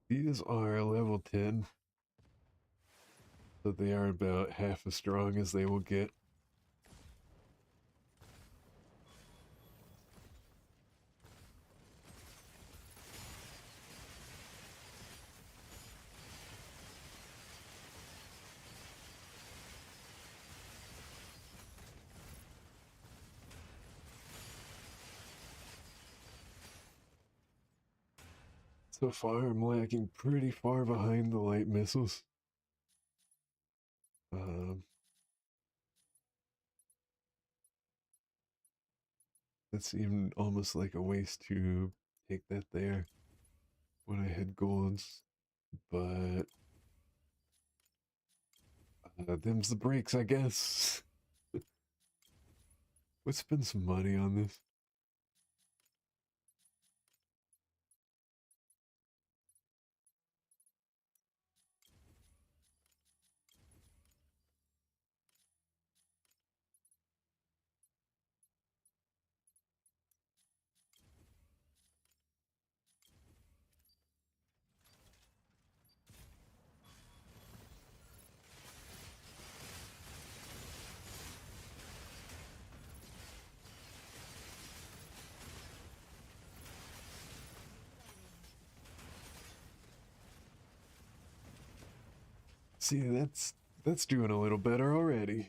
These are level 10, so they are about half as strong as they will get. So far, I'm lagging pretty far behind the light missiles. Um, that seemed almost like a waste to take that there when I had golds, but them's the breaks, I guess. Let's spend some money on this. See, that's doing a little better already.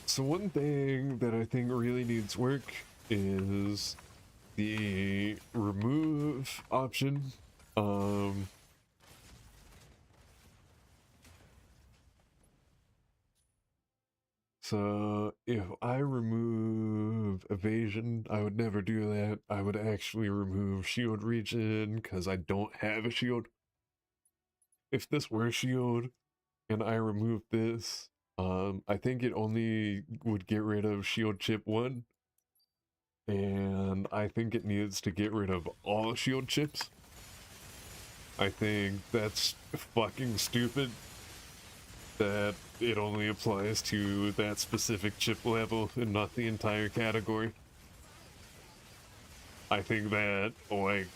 So one thing that I think really needs work is the remove option. So if I remove evasion, I would never do that. I would actually remove shield regen because I don't have a shield. If this were shield and I removed this, I think it only would get rid of shield chip 1, and I think it needs to get rid of all shield chips. I think that's fucking stupid that it only applies to that specific chip level and not the entire category. I think that, like,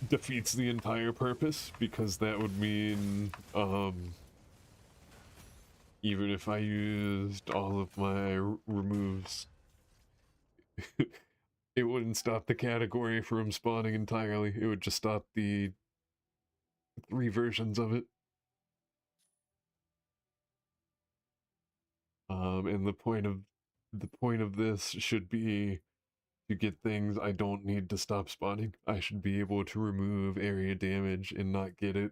defeats the entire purpose, because that would mean, even if I used all of my removes, it wouldn't stop the category from spawning entirely. It would just stop the 3 versions of it. And the point of this should be to get things I don't need to stop spawning. I should be able to remove area damage and not get it.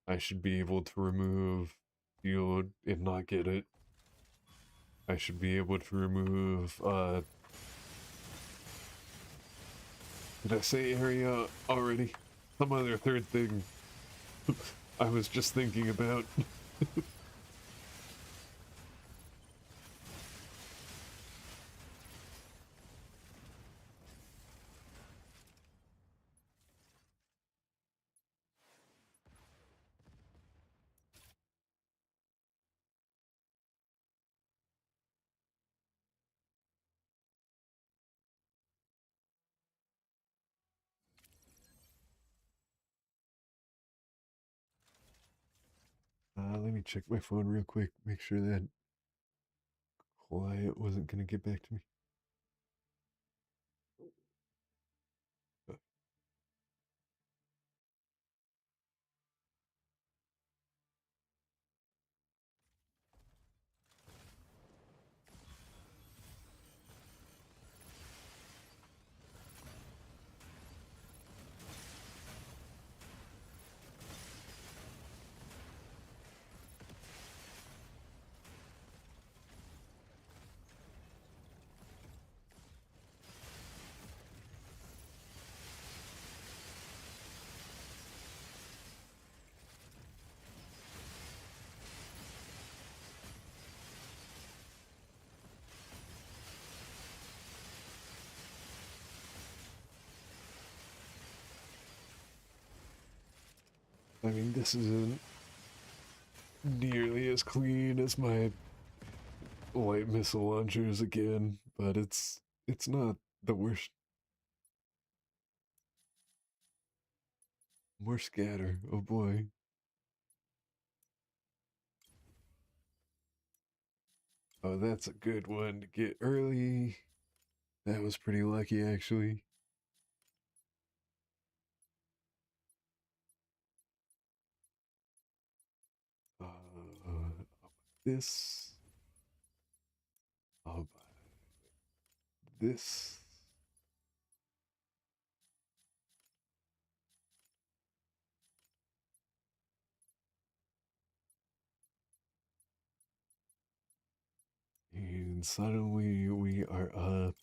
I should be able to remove shield and not get it. I should be able to remove, did I say area already? Some other third thing I was just thinking about. Let me check my phone real quick, make sure that quiet wasn't gonna get back to me. I mean, this isn't nearly as clean as my light missile launchers again, but it's not the worst. More scatter. Oh boy. Oh, that's a good one to get early. That was pretty lucky, actually. This. I'll buy this. And suddenly we are up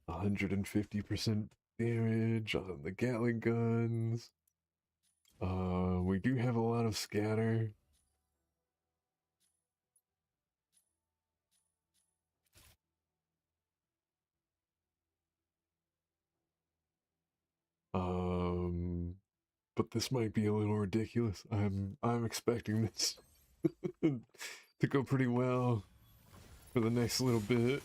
150% damage on the Gatling guns. We do have a lot of scatter. Um, but this might be a little ridiculous. I'm expecting this to go pretty well for the next little bit.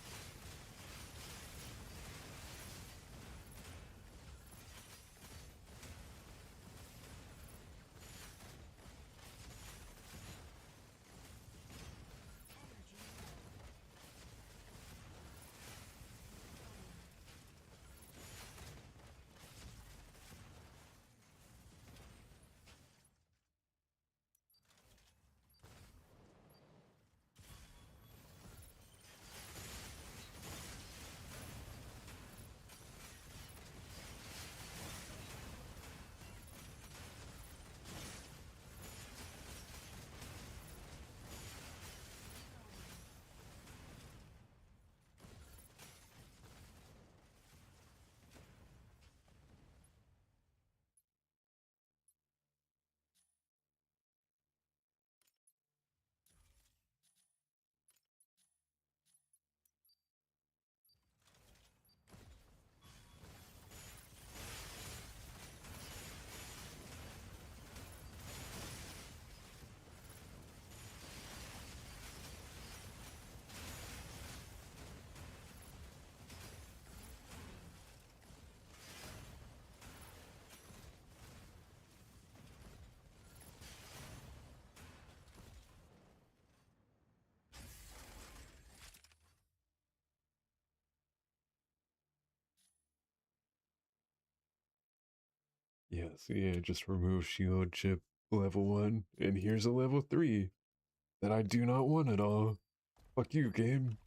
Yes, yeah, just remove shield chip level 1, and here's a level 3 that I do not want at all. Fuck you, game.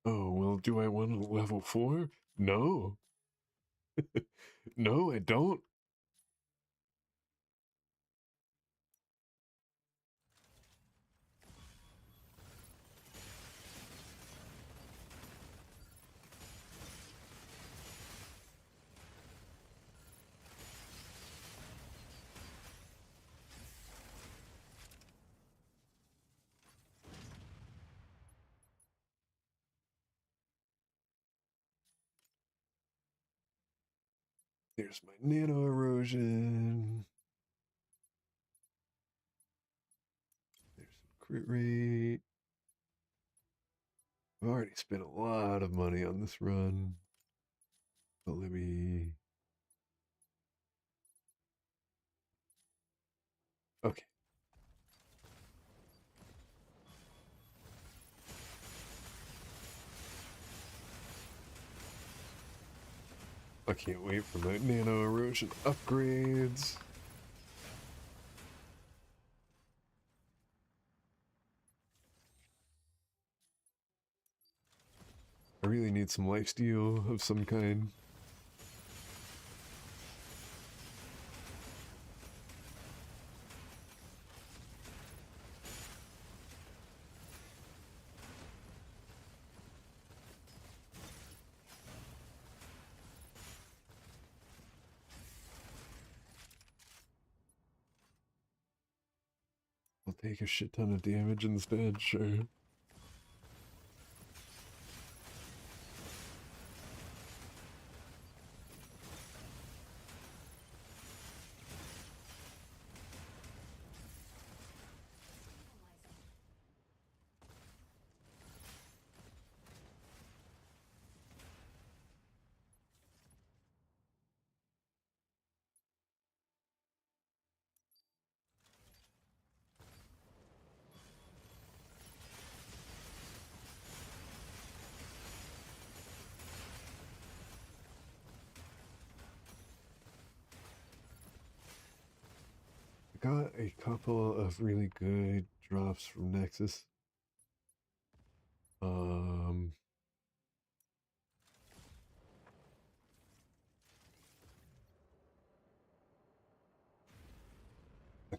Oh, well, do I want a level 4? No. No, I don't. There's my nano erosion. There's some crit rate. I've already spent a lot of money on this run. But let me. Okay. I can't wait for my nano erosion upgrades. I really need some lifesteal of some kind. take a shit ton of damage instead, sure. Got a couple of really good drops from Nexus. I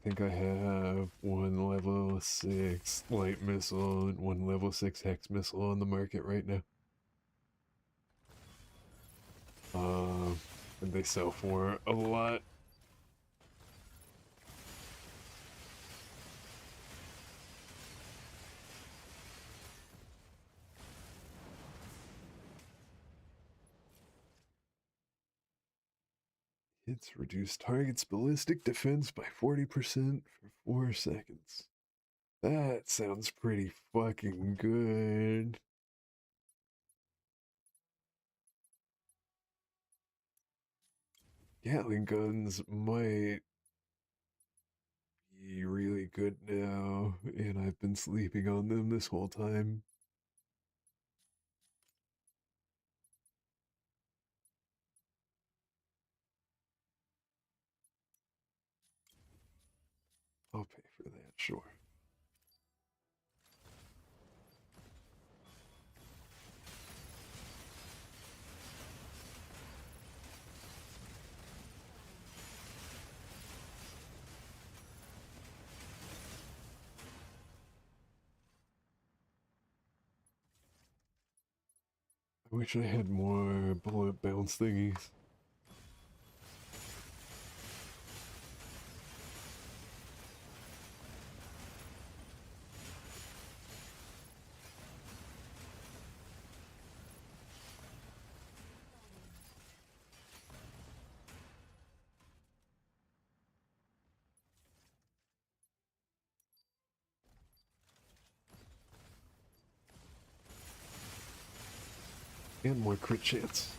think I have one level 6 light missile and one level 6 hex missile on the market right now. And they sell for a lot. It's reduced target's ballistic defense by 40% for 4 seconds. That sounds pretty fucking good. Gatling guns might be really good now, and I've been sleeping on them this whole time. I'll pay for that, sure. I wish I had more bullet bounce thingies. And more crit chance.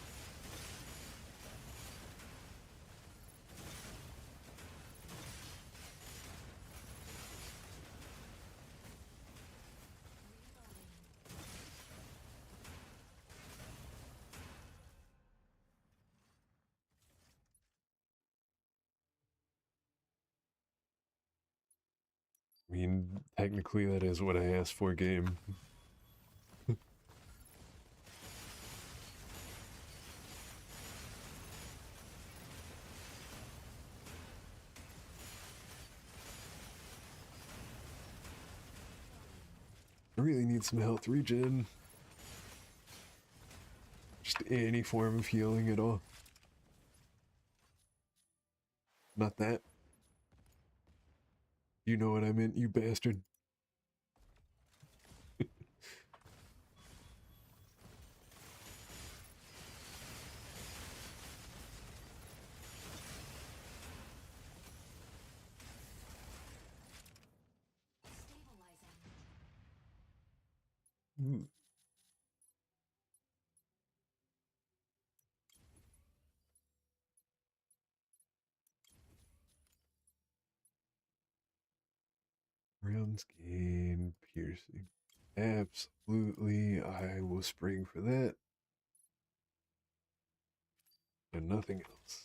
I mean, technically that is what I asked for, game. I really need some health regen. Just any form of healing at all. Not that. You know what I meant, you bastard. Hmm. Rounds gain piercing. Absolutely, I will spring for that. And nothing else.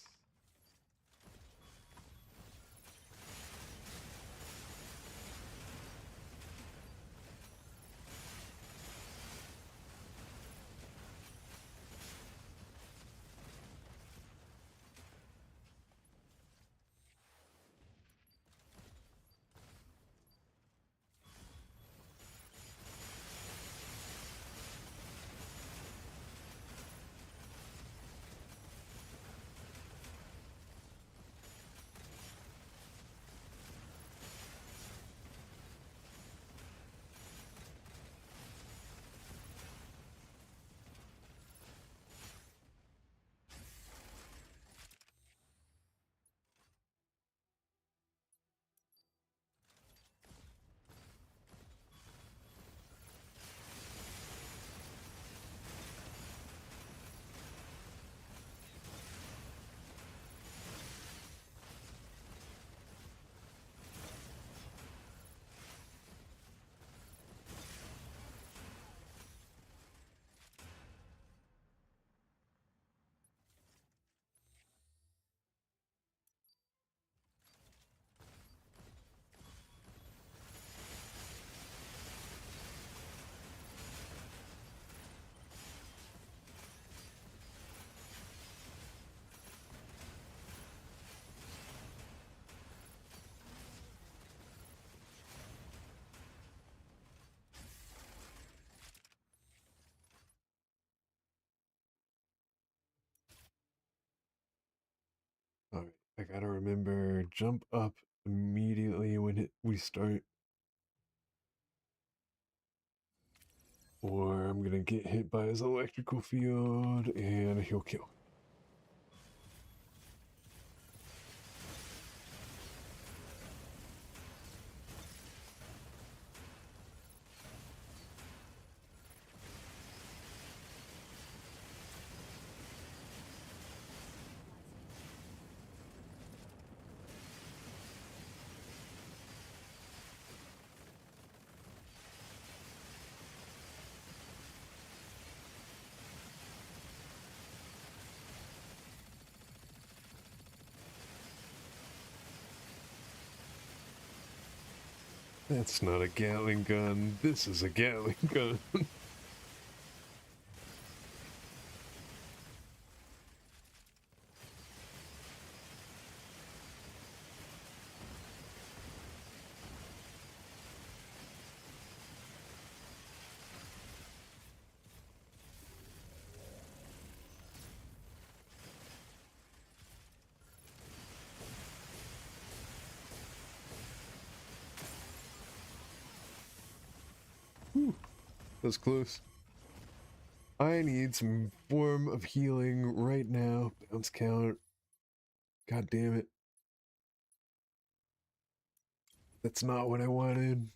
I gotta remember, jump up immediately when we start, or I'm gonna get hit by his electrical field and he'll kill. That's not a Gatling gun. This is a Gatling gun. Whew, that's close. I need some form of healing right now. Bounce count. God damn it. That's not what I wanted.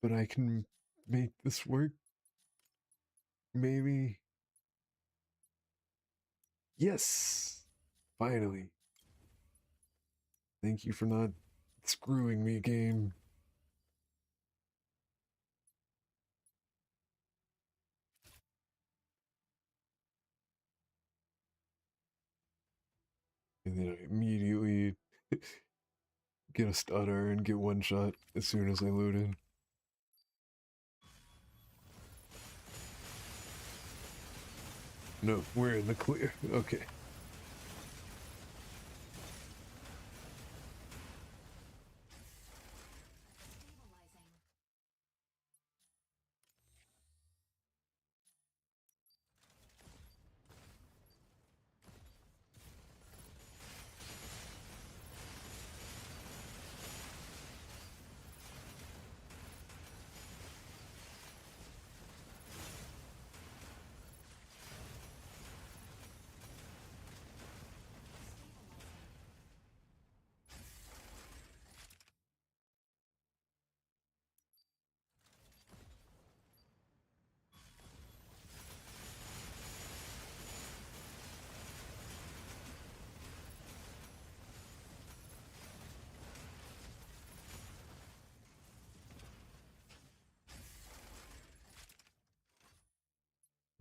But I can make this work. Maybe. Yes! Finally. Thank you for not screwing me, game. And then I immediately get a stutter and get one shot as soon as I load in. No, we're in the clear. Okay.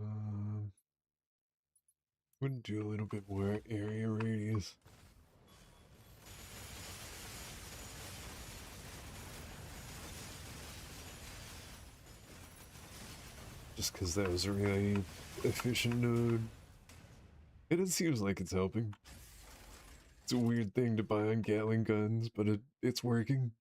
Stabilizing. Would do a little bit more area radius. Just because that was a really efficient node. And it seems like it's helping. It's a weird thing to buy on Gatling guns, but it's working.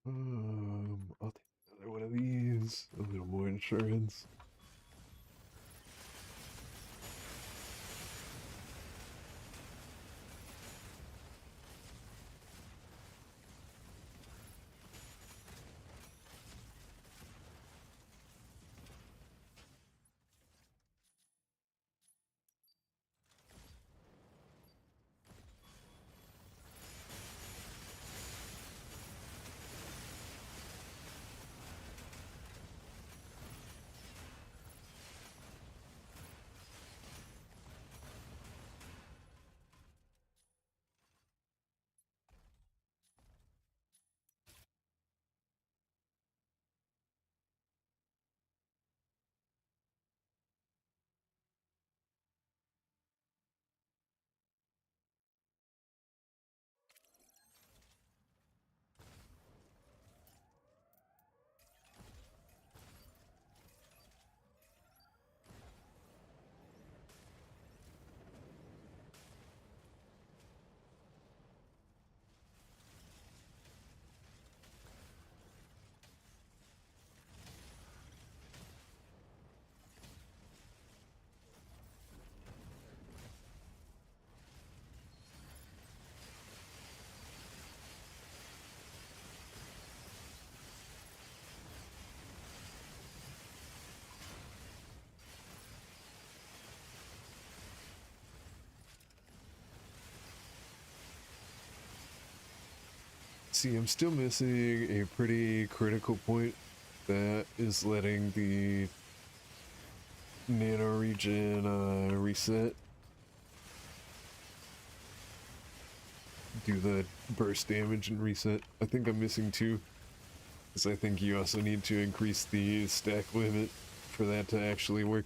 I'll take another one of these. A little more insurance. see, I'm still missing a pretty critical point that is letting the nano region reset. Do the burst damage and reset. I think I'm missing two. Because I think you also need to increase the stack limit for that to actually work.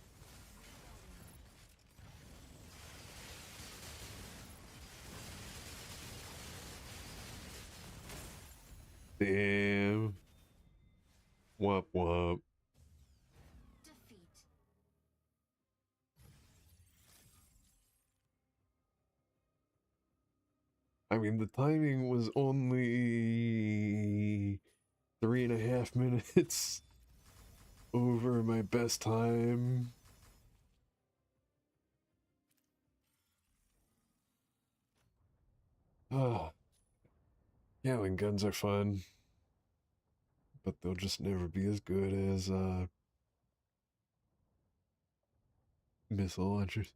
Damn. Wop wop. Defeat. I mean, the timing was only 3.5 minutes over my best time. Ah, Gatling guns are fun, but they'll just never be as good as missile launchers.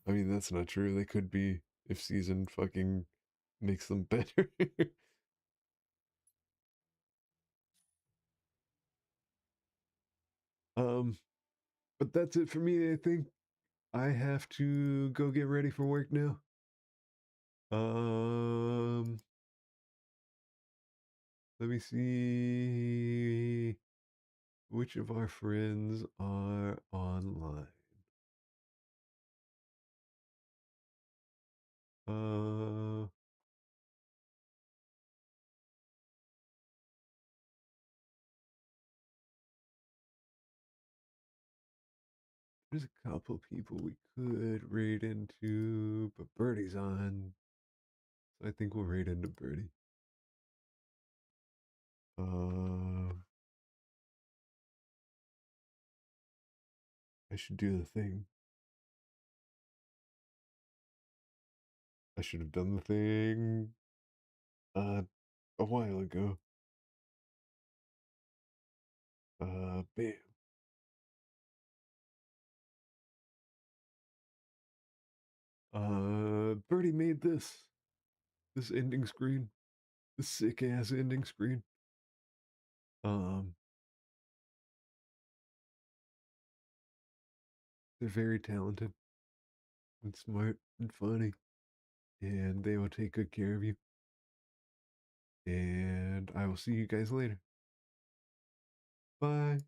I mean, that's not true. They could be if season fucking makes them better. um, but that's it for me. I think I have to go get ready for work now. Um, let me see which of our friends are online. Uh, there's a couple people we could raid into, but Birdie's on, so I think we'll raid into Birdie. I should do the thing. I should have done the thing a while ago. Bam. Birdie made this ending screen, this sick ass ending screen. Um, they're very talented and smart and funny, and they will take good care of you. And I will see you guys later. Bye.